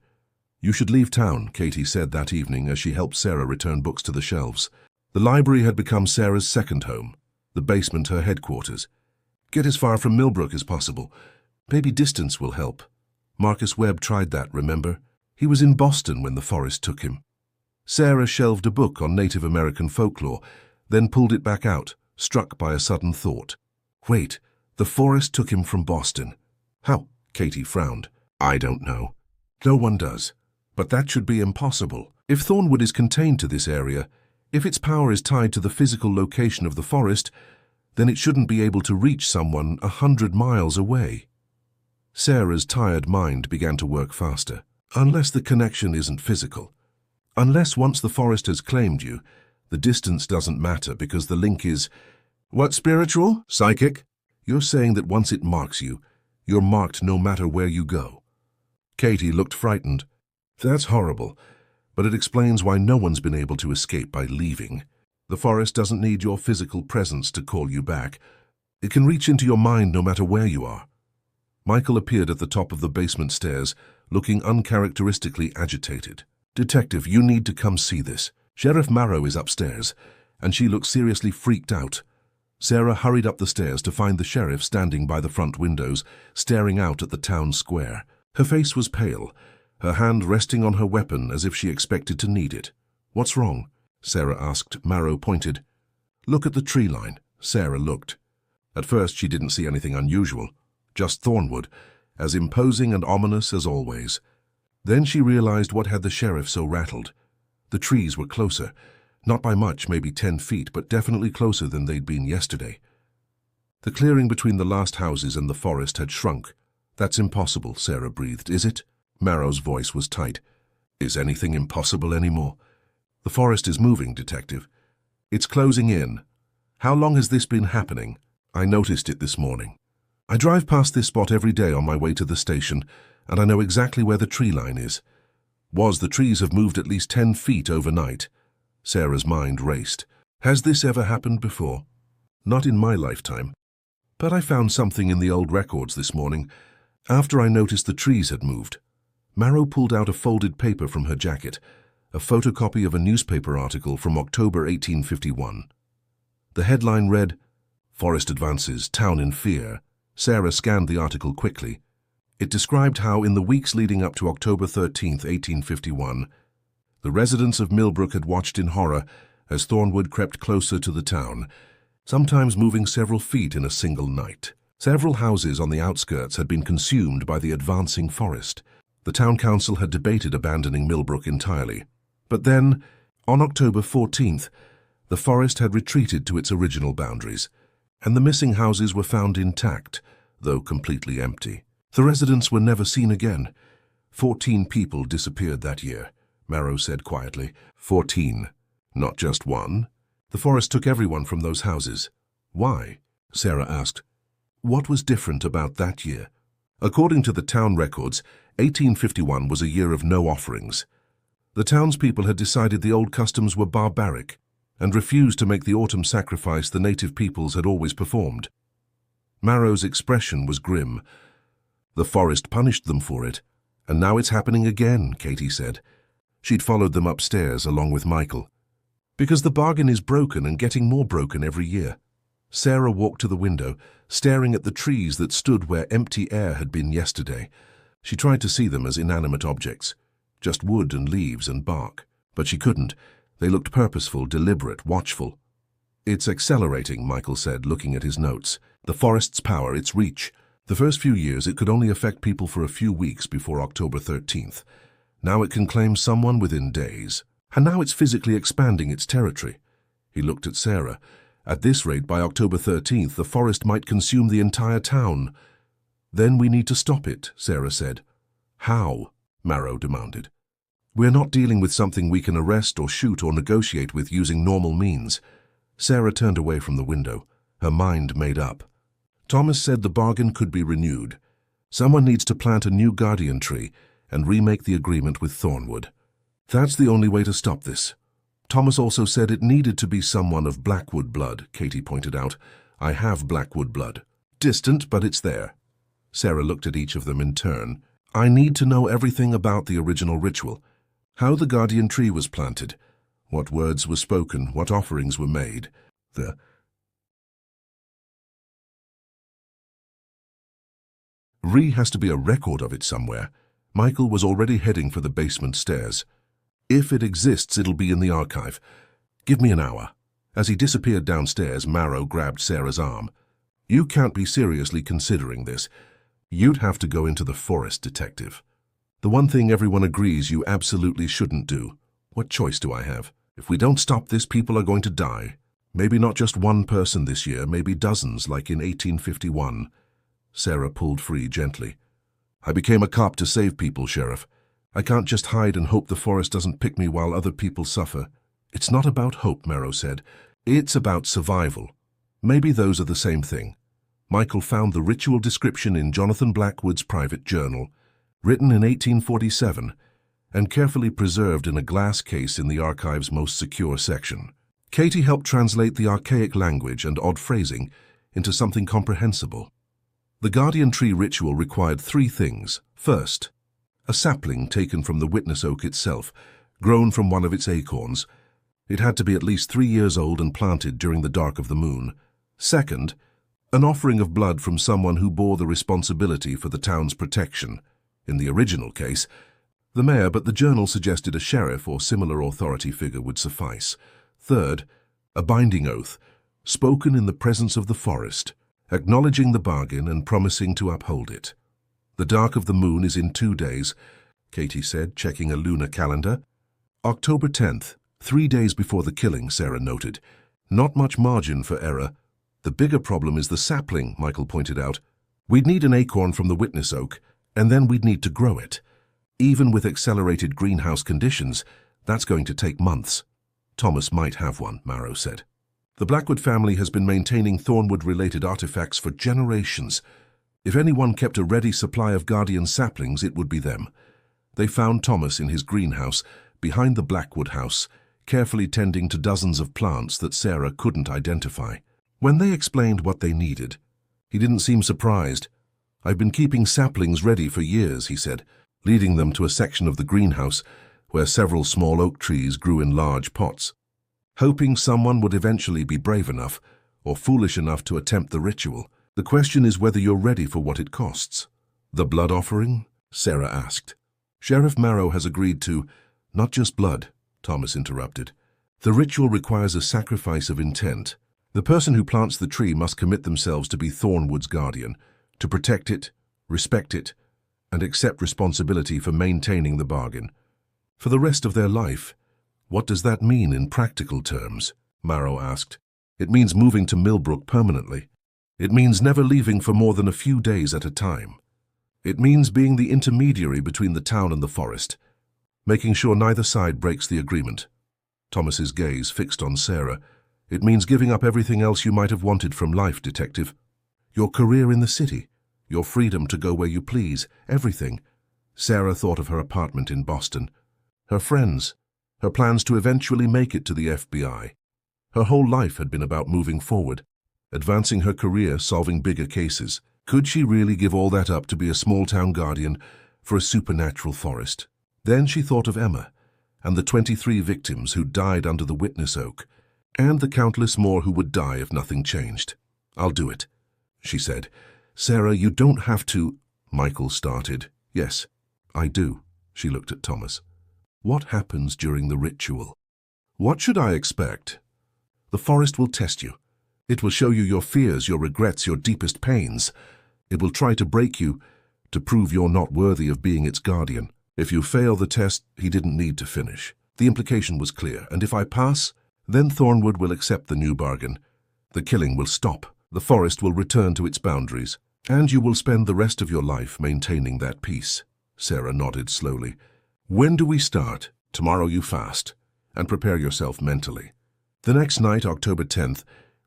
"You should leave town," Katie said that evening as she helped Sarah return books to the shelves. The library had become Sarah's second home, the basement her headquarters. "Get as far from Millbrook as possible. Maybe distance will help. Marcus Webb tried that, remember? He was in Boston when the forest took him." Sarah shelved a book on Native American folklore, then pulled it back out, struck by a sudden thought. Wait, the forest took him from Boston. How? Katie frowned. I don't know. No one does. But that should be impossible. If Thornwood is contained to this area, if its power is tied to the physical location of the forest, then it shouldn't be able to reach someone 100 miles away. Sarah's tired mind began to work faster. Unless the connection isn't physical. Unless once the forest has claimed you, the distance doesn't matter because the link is... What, spiritual? Psychic? You're saying that once it marks you, you're marked no matter where you go. Katie looked frightened. That's horrible, but it explains why no one's been able to escape by leaving. The forest doesn't need your physical presence to call you back. It can reach into your mind no matter where you are. Michael appeared at the top of the basement stairs, looking uncharacteristically agitated. Detective, you need to come see this. Sheriff Marrow is upstairs, and she looked seriously freaked out. Sarah hurried up the stairs to find the sheriff standing by the front windows, staring out at the town square. Her face was pale, her hand resting on her weapon as if she expected to need it. What's wrong? Sarah asked. Marrow pointed. Look at the tree line. Sarah looked. At first she didn't see anything unusual, just Thornwood, as imposing and ominous as always. Then she realized what had the sheriff so rattled. The trees were closer, not by much, maybe 10 feet, but definitely closer than they'd been yesterday. The clearing between the last houses and the forest had shrunk. That's impossible, Sarah breathed. Is it? Marrow's voice was tight. Is anything impossible anymore? The forest is moving, Detective. It's closing in. How long has this been happening? I noticed it this morning. I drive past this spot every day on my way to the station, and I know exactly where the tree line is. The trees have moved at least 10 feet overnight. Sarah's mind raced. Has this ever happened before? Not in my lifetime. But I found something in the old records this morning, after I noticed the trees had moved. Marrow pulled out a folded paper from her jacket, a photocopy of a newspaper article from October 1851. The headline read, Forest Advances, Town in Fear. Sarah scanned the article quickly. It described how, in the weeks leading up to October 13, 1851, the residents of Millbrook had watched in horror as Thornwood crept closer to the town, sometimes moving several feet in a single night. Several houses on the outskirts had been consumed by the advancing forest. The town council had debated abandoning Millbrook entirely. But then, on October 14th, the forest had retreated to its original boundaries, and the missing houses were found intact, though completely empty. The residents were never seen again. 14 people disappeared that year, Marrow said quietly. 14, not just one. The forest took everyone from those houses. Why? Sarah asked. What was different about that year? According to the town records, 1851 was a year of no offerings. The townspeople had decided the old customs were barbaric and refused to make the autumn sacrifice the native peoples had always performed. Marrow's expression was grim. The forest punished them for it, and now it's happening again, Katie said. She'd followed them upstairs along with Michael. Because the bargain is broken and getting more broken every year. Sarah walked to the window, staring at the trees that stood where empty air had been yesterday. She tried to see them as inanimate objects, just wood and leaves and bark. But she couldn't. They looked purposeful, deliberate, watchful. It's accelerating, Michael said, looking at his notes. The forest's power, its reach. The first few years it could only affect people for a few weeks before October 13th. Now it can claim someone within days. And now it's physically expanding its territory. He looked at Sarah. At this rate, by October 13th, the forest might consume the entire town. Then we need to stop it, Sarah said. How? Marrow demanded. We're not dealing with something we can arrest or shoot or negotiate with using normal means. Sarah turned away from the window, her mind made up. Thomas said the bargain could be renewed. Someone needs to plant a new guardian tree and remake the agreement with Thornwood. That's the only way to stop this. Thomas also said it needed to be someone of Blackwood blood, Katie pointed out. I have Blackwood blood. Distant, but it's there. Sarah looked at each of them in turn. I need to know everything about the original ritual. How the guardian tree was planted. What words were spoken, what offerings were made. Has to be a record of it somewhere. Michael was already heading for the basement stairs. If it exists, it'll be in the archive. Give me an hour. As he disappeared downstairs, Marrow grabbed Sarah's arm. You can't be seriously considering this. You'd have to go into the forest, detective. The one thing everyone agrees you absolutely shouldn't do. What choice do I have? If we don't stop this, people are going to die. Maybe not just one person this year, maybe dozens, like in 1851. Sarah pulled free gently. I became a cop to save people, Sheriff. I can't just hide and hope the forest doesn't pick me while other people suffer. It's not about hope, Marrow said. It's about survival. Maybe those are the same thing. Michael found the ritual description in Jonathan Blackwood's private journal, written in 1847, and carefully preserved in a glass case in the archive's most secure section. Katie helped translate the archaic language and odd phrasing into something comprehensible. The guardian tree ritual required 3 things. First, a sapling taken from the witness oak itself, grown from one of its acorns. It had to be at least 3 years old and planted during the dark of the moon. Second, an offering of blood from someone who bore the responsibility for the town's protection. In the original case, the mayor, but the journal suggested a sheriff or similar authority figure would suffice. Third, a binding oath, spoken in the presence of the forest, acknowledging the bargain and promising to uphold it. The dark of the moon is in 2 days, Katie said, checking a lunar calendar. October 10th, 3 days before the killing, Sarah noted. Not much margin for error. The bigger problem is the sapling, Michael pointed out. We'd need an acorn from the witness oak, and then we'd need to grow it. Even with accelerated greenhouse conditions, that's going to take months. Thomas might have one, Marrow said. The Blackwood family has been maintaining Thornwood-related artifacts for generations. If anyone kept a ready supply of guardian saplings, it would be them. They found Thomas in his greenhouse, behind the Blackwood house, carefully tending to dozens of plants that Sarah couldn't identify. When they explained what they needed, he didn't seem surprised. I've been keeping saplings ready for years, he said, leading them to a section of the greenhouse where several small oak trees grew in large pots. Hoping someone would eventually be brave enough or foolish enough to attempt the ritual. The question is whether you're ready for what it costs. The blood offering? Sarah asked. Sheriff Marrow has agreed to, not just blood, Thomas interrupted. The ritual requires a sacrifice of intent. The person who plants the tree must commit themselves to be Thornwood's guardian, to protect it, respect it, and accept responsibility for maintaining the bargain. For the rest of their life. What does that mean in practical terms? Marrow asked. It means moving to Millbrook permanently. It means never leaving for more than a few days at a time. It means being the intermediary between the town and the forest, making sure neither side breaks the agreement. Thomas's gaze fixed on Sarah. It means giving up everything else you might have wanted from life, detective. Your career in the city, your freedom to go where you please, everything. Sarah thought of her apartment in Boston, her friends, her plans to eventually make it to the FBI. Her whole life had been about moving forward, advancing her career, solving bigger cases. Could she really give all that up to be a small-town guardian for a supernatural forest? Then she thought of Emma and the 23 victims who died under the witness oak, and the countless more who would die if nothing changed. I'll do it, she said. Sarah, you don't have to... Michael started. Yes, I do. She looked at Thomas. What happens during the ritual? What should I expect? The forest will test you. It will show you your fears, your regrets, your deepest pains. It will try to break you, to prove you're not worthy of being its guardian. If you fail the test, he didn't need to finish. The implication was clear, and if I pass, then Thornwood will accept the new bargain. The killing will stop. The forest will return to its boundaries, and you will spend the rest of your life maintaining that peace. Sarah nodded slowly. When do we start? Tomorrow you fast, and prepare yourself mentally. The next night, October 10th,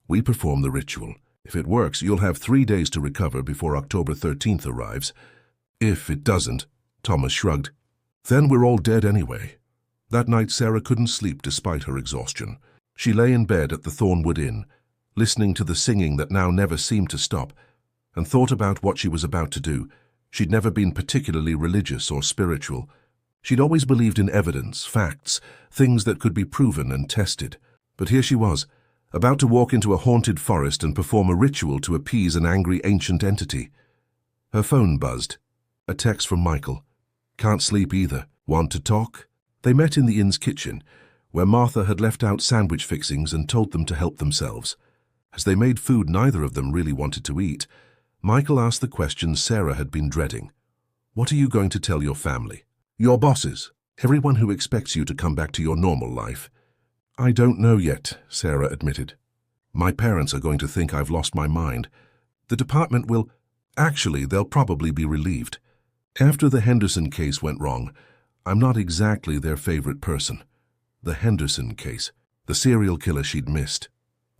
we perform the ritual. If it works, you'll have 3 days to recover before October 13th arrives. If it doesn't, Thomas shrugged, then we're all dead anyway. That night, Sarah couldn't sleep despite her exhaustion. She lay in bed at the Thornwood Inn, listening to the singing that now never seemed to stop, and thought about what she was about to do. She'd never been particularly religious or spiritual. She'd always believed in evidence, facts, things that could be proven and tested. But here she was, about to walk into a haunted forest and perform a ritual to appease an angry ancient entity. Her phone buzzed. A text from Michael. Can't sleep either. Want to talk? They met in the inn's kitchen, where Martha had left out sandwich fixings and told them to help themselves. As they made food neither of them really wanted to eat, Michael asked the question Sarah had been dreading. What are you going to tell your family? Your bosses? Everyone who expects you to come back to your normal life? I don't know yet, Sarah admitted. My parents are going to think I've lost my mind. The department will... Actually, they'll probably be relieved. After the Henderson case went wrong, I'm not exactly their favorite person. The Henderson case, the serial killer she'd missed.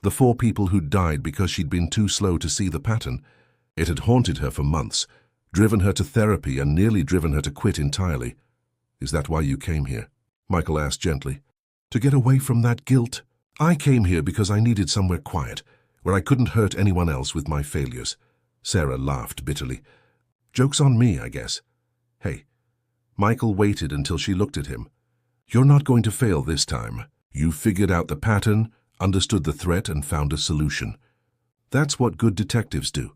The 4 people who'd died because she'd been too slow to see the pattern. It had haunted her for months, driven her to therapy and nearly driven her to quit entirely. Is that why you came here? Michael asked gently. To get away from that guilt? I came here because I needed somewhere quiet, where I couldn't hurt anyone else with my failures. Sarah laughed bitterly. Joke's on me, I guess. Hey. Michael waited until she looked at him. You're not going to fail this time. You figured out the pattern, understood the threat, and found a solution. That's what good detectives do.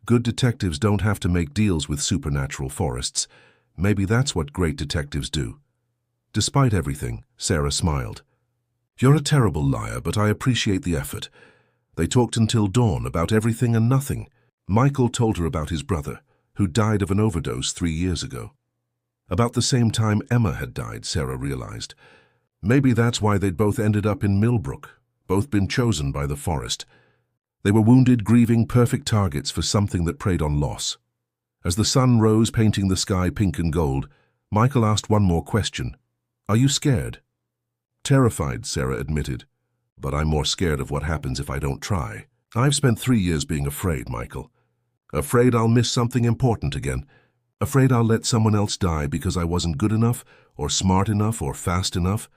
Good detectives don't have to make deals with supernatural forests. Maybe that's what great detectives do. Despite everything, Sarah smiled. You're a terrible liar, but I appreciate the effort. They talked until dawn about everything and nothing. Michael told her about his brother, who died of an overdose 3 years ago. About the same time Emma had died, Sarah realized. Maybe that's why they'd both ended up in Millbrook, both been chosen by the forest. They were wounded, grieving, perfect targets for something that preyed on loss. As the sun rose, painting the sky pink and gold, Michael asked one more question. Are you scared? Terrified, Sarah admitted. But I'm more scared of what happens if I don't try. I've spent 3 years being afraid, Michael. Afraid I'll miss something important again. Afraid I'll let someone else die because I wasn't good enough, or smart enough, or fast enough.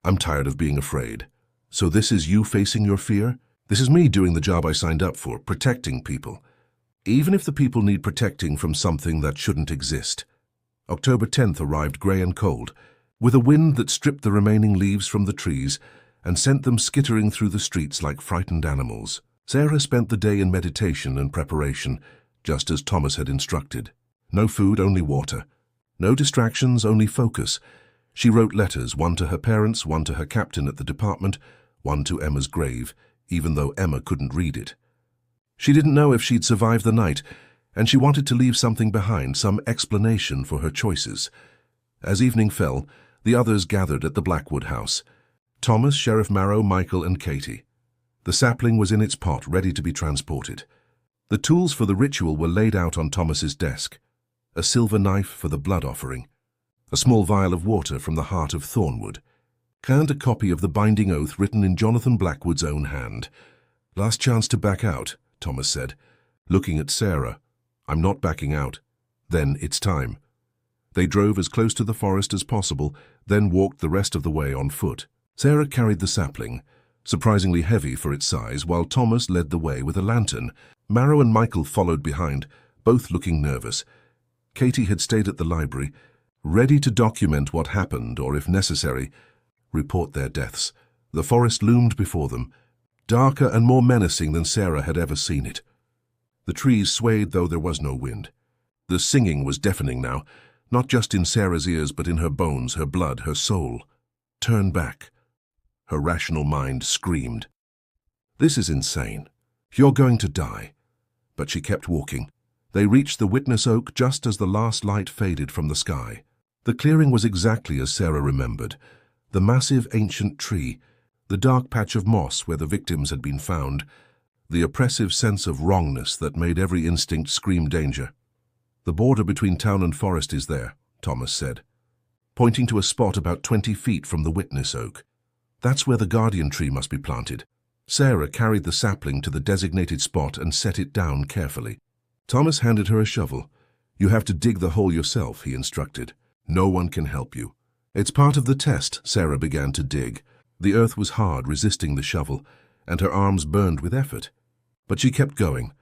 I'm tired of being afraid. So this is you facing your fear? This is me doing the job I signed up for, protecting people. Even if the people need protecting from something that shouldn't exist. October 10th arrived grey and cold, with a wind that stripped the remaining leaves from the trees and sent them skittering through the streets like frightened animals. Sarah spent the day in meditation and preparation, just as Thomas had instructed. No food, only water. No distractions, only focus. She wrote letters, one to her parents, one to her captain at the department, one to Emma's grave, even though Emma couldn't read it. She didn't know if she'd survive the night, and she wanted to leave something behind, some explanation for her choices. As evening fell, the others gathered at the Blackwood house. Thomas, Sheriff Marrow, Michael, and Katie. The sapling was in its pot, ready to be transported. The tools for the ritual were laid out on Thomas's desk. A silver knife for the blood offering, a small vial of water from the heart of Thornwood, and a copy of the binding oath written in Jonathan Blackwood's own hand. Last chance to back out, Thomas said, looking at Sarah. I'm not backing out. Then it's time. They drove as close to the forest as possible, then walked the rest of the way on foot. Sarah carried the sapling, surprisingly heavy for its size, while Thomas led the way with a lantern. Marrow and Michael followed behind, both looking nervous. Katie had stayed at the library, ready to document what happened or, if necessary, report their deaths. The forest loomed before them, darker and more menacing than Sarah had ever seen it. The trees swayed though there was no wind. The singing was deafening now, not just in Sarah's ears but in her bones, her blood, her soul. Turn back. Her rational mind screamed. This is insane. You're going to die. But she kept walking. They reached the witness oak just as the last light faded from the sky. The clearing was exactly as Sarah remembered. The massive ancient tree, the dark patch of moss where the victims had been found, the oppressive sense of wrongness that made every instinct scream danger. "The border between town and forest is there," Thomas said, pointing to a spot about 20 feet from the witness oak. "That's where the guardian tree must be planted." Sarah carried the sapling to the designated spot and set it down carefully. Thomas handed her a shovel. "You have to dig the hole yourself," he instructed. "No one can help you." "It's part of the test." Sarah began to dig. The earth was hard, resisting the shovel, and her arms burned with effort. But she kept going,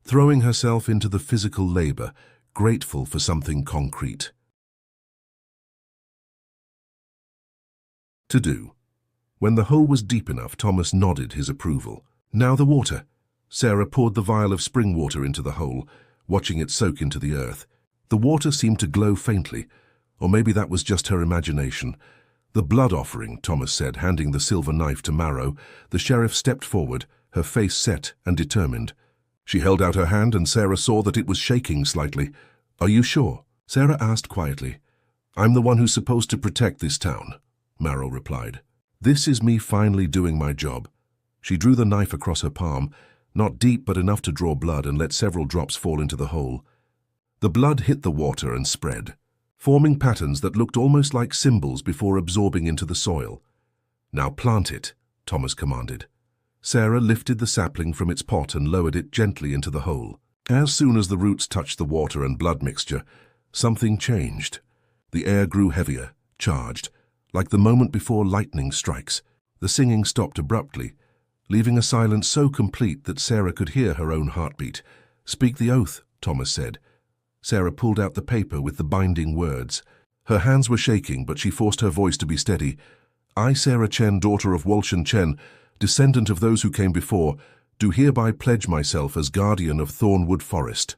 throwing herself into the physical labor, grateful for something concrete to do. When the hole was deep enough, Thomas nodded his approval. "Now the water." Sarah poured the vial of spring water into the hole, watching it soak into the earth. The water seemed to glow faintly, or maybe that was just her imagination. "The blood offering," Thomas said, handing the silver knife to Marrow. The sheriff stepped forward, her face set and determined. She held out her hand and Sarah saw that it was shaking slightly. "Are you sure?" Sarah asked quietly. "I'm the one who's supposed to protect this town," Marrow replied. "This is me finally doing my job." She drew the knife across her palm, not deep but enough to draw blood, and let several drops fall into the hole. The blood hit the water and spread, forming patterns that looked almost like symbols before absorbing into the soil. "Now plant it," Thomas commanded. Sarah lifted the sapling from its pot and lowered it gently into the hole. As soon as the roots touched the water and blood mixture, something changed. The air grew heavier, charged, like the moment before lightning strikes. The singing stopped abruptly, leaving a silence so complete that Sarah could hear her own heartbeat. "Speak the oath," Thomas said. Sarah pulled out the paper with the binding words. Her hands were shaking, but she forced her voice to be steady. "I, Sarah Chen, daughter of Walshan Chen, descendant of those who came before, do hereby pledge myself as guardian of Thornwood Forest.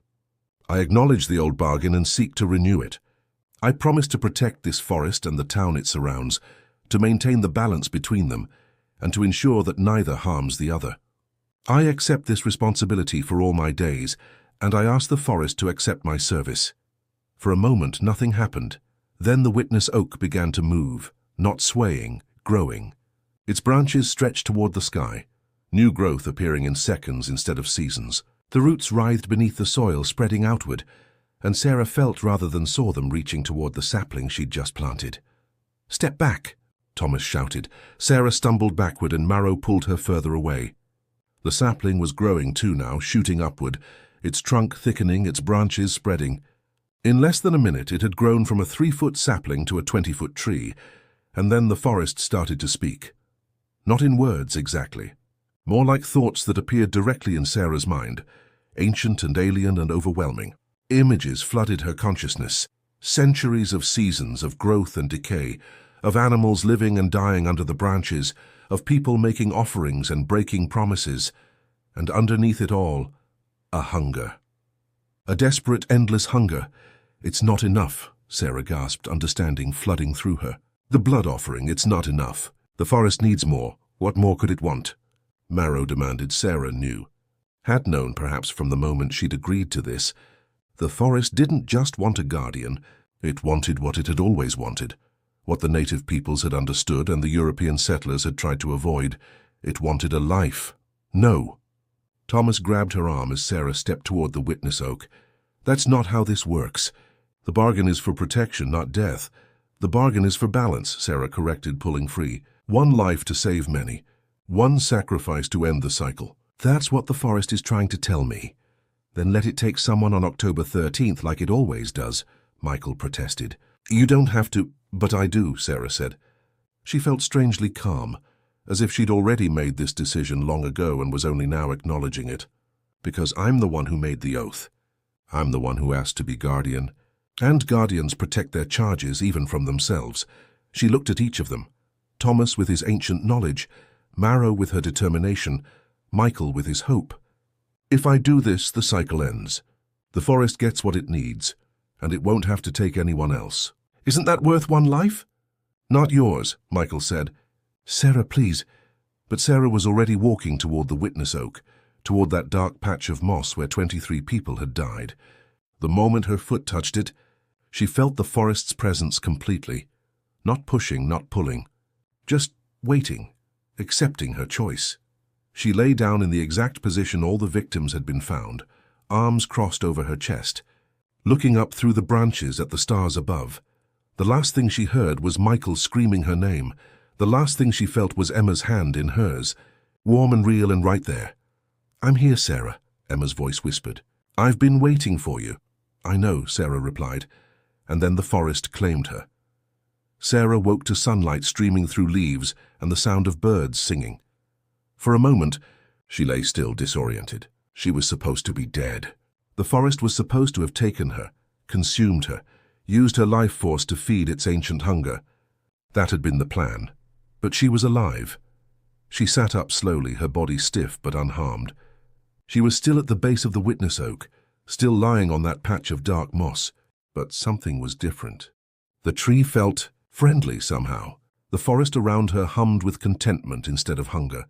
I acknowledge the old bargain and seek to renew it. I promise to protect this forest and the town it surrounds, to maintain the balance between them, and to ensure that neither harms the other. I accept this responsibility for all my days, and I ask the forest to accept my service." For a moment, nothing happened. Then the witness oak began to move, not swaying, growing. Its branches stretched toward the sky, new growth appearing in seconds instead of seasons. The roots writhed beneath the soil, spreading outward, and Sarah felt rather than saw them reaching toward the sapling she'd just planted. "Step back," Thomas shouted. Sarah stumbled backward and Marrow pulled her further away. The sapling was growing too now, shooting upward, its trunk thickening, its branches spreading. In less than a minute it had grown from a 3-foot sapling to a 20-foot tree, and then the forest started to speak. Not in words exactly, more like thoughts that appeared directly in Sarah's mind, ancient and alien and overwhelming. Images flooded her consciousness, centuries of seasons of growth and decay, of animals living and dying under the branches, of people making offerings and breaking promises, and underneath it all, a hunger. A desperate, endless hunger. "It's not enough," Sarah gasped, understanding flooding through her. "The blood offering, it's not enough. The forest needs more. What more could it want?" Marrow demanded. Sarah knew. Had known, perhaps, from the moment she'd agreed to this. The forest didn't just want a guardian. It wanted what it had always wanted, what the native peoples had understood and the European settlers had tried to avoid. It wanted a life. "No." Thomas grabbed her arm as Sarah stepped toward the witness oak. "That's not how this works. The bargain is for protection, not death. The bargain is for balance," Sarah corrected, pulling free. "One life to save many. One sacrifice to end the cycle." "That's what the forest is trying to tell me." "Then let it take someone on October 13th like it always does," Michael protested. "You don't have to." "But I do," Sarah said. She felt strangely calm, as if she'd already made this decision long ago and was only now acknowledging it. "Because I'm the one who made the oath. I'm the one who asked to be guardian. And guardians protect their charges even from themselves." She looked at each of them. Thomas with his ancient knowledge, Marrow with her determination, Michael with his hope. "If I do this, the cycle ends. The forest gets what it needs, and it won't have to take anyone else." "Isn't that worth one life?" "Not yours," Michael said. "Sarah, please." But Sarah was already walking toward the witness oak, toward that dark patch of moss where 23 people had died. The moment her foot touched it, she felt the forest's presence completely. Not pushing, not pulling. Just waiting, accepting her choice. She lay down in the exact position all the victims had been found, arms crossed over her chest, looking up through the branches at the stars above. The last thing she heard was Michael screaming her name. The last thing she felt was Emma's hand in hers, warm and real and right there. "I'm here, Sarah," Emma's voice whispered. "I've been waiting for you." "I know," Sarah replied, and then the forest claimed her. Sarah woke to sunlight streaming through leaves and the sound of birds singing. For a moment, she lay still, disoriented. She was supposed to be dead. The forest was supposed to have taken her, consumed her, used her life force to feed its ancient hunger. That had been the plan. But she was alive. She sat up slowly, her body stiff but unharmed. She was still at the base of the witness oak, still lying on that patch of dark moss. But something was different. The tree felt friendly somehow. The forest around her hummed with contentment instead of hunger,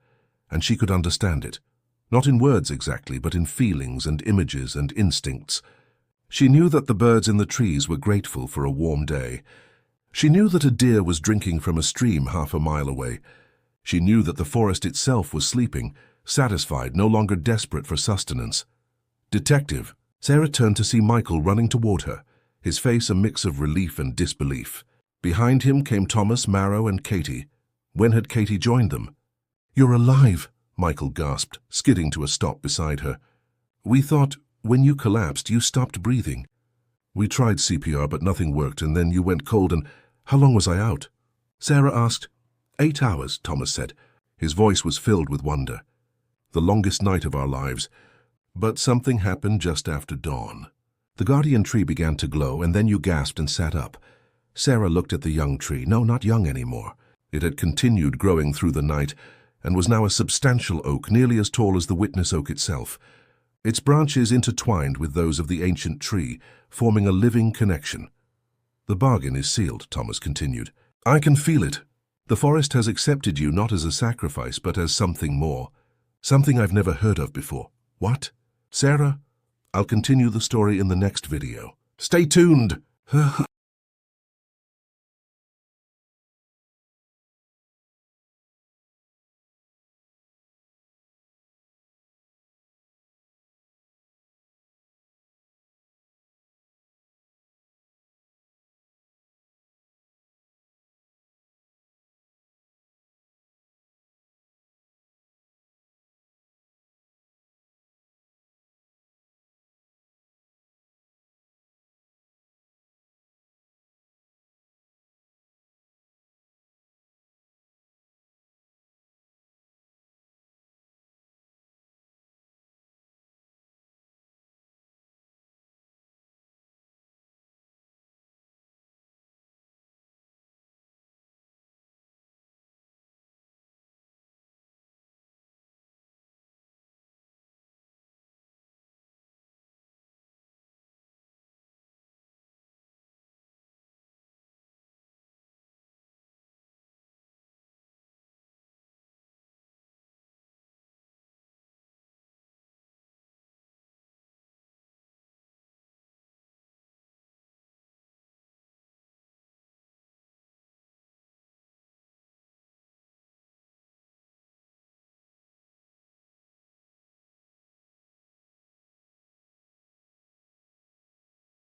and she could understand it. Not in words exactly, but in feelings and images and instincts. She knew that the birds in the trees were grateful for a warm day. She knew that a deer was drinking from a stream half a mile away. She knew that the forest itself was sleeping, satisfied, no longer desperate for sustenance. "Detective." Sarah turned to see Michael running toward her, his face a mix of relief and disbelief. Behind him came Thomas, Marrow, and Katie. When had Katie joined them? "You're alive," Michael gasped, skidding to a stop beside her. "We thought, when you collapsed, you stopped breathing. We tried CPR, but nothing worked, and then you went cold, and how long was I out?" Sarah asked. 8 hours, Thomas said. His voice was filled with wonder. "The longest night of our lives. But something happened just after dawn." The guardian tree began to glow, and then you gasped and sat up. Sarah looked at the young tree. No, not young anymore. It had continued growing through the night, and was now a substantial oak, nearly as tall as the witness oak itself. Its branches intertwined with those of the ancient tree, forming a living connection. "The bargain is sealed," Thomas continued. "I can feel it. The forest has accepted you not as a sacrifice, but as something more. Something I've never heard of before." "What?" "Sarah, I'll continue the story in the next video. Stay tuned!"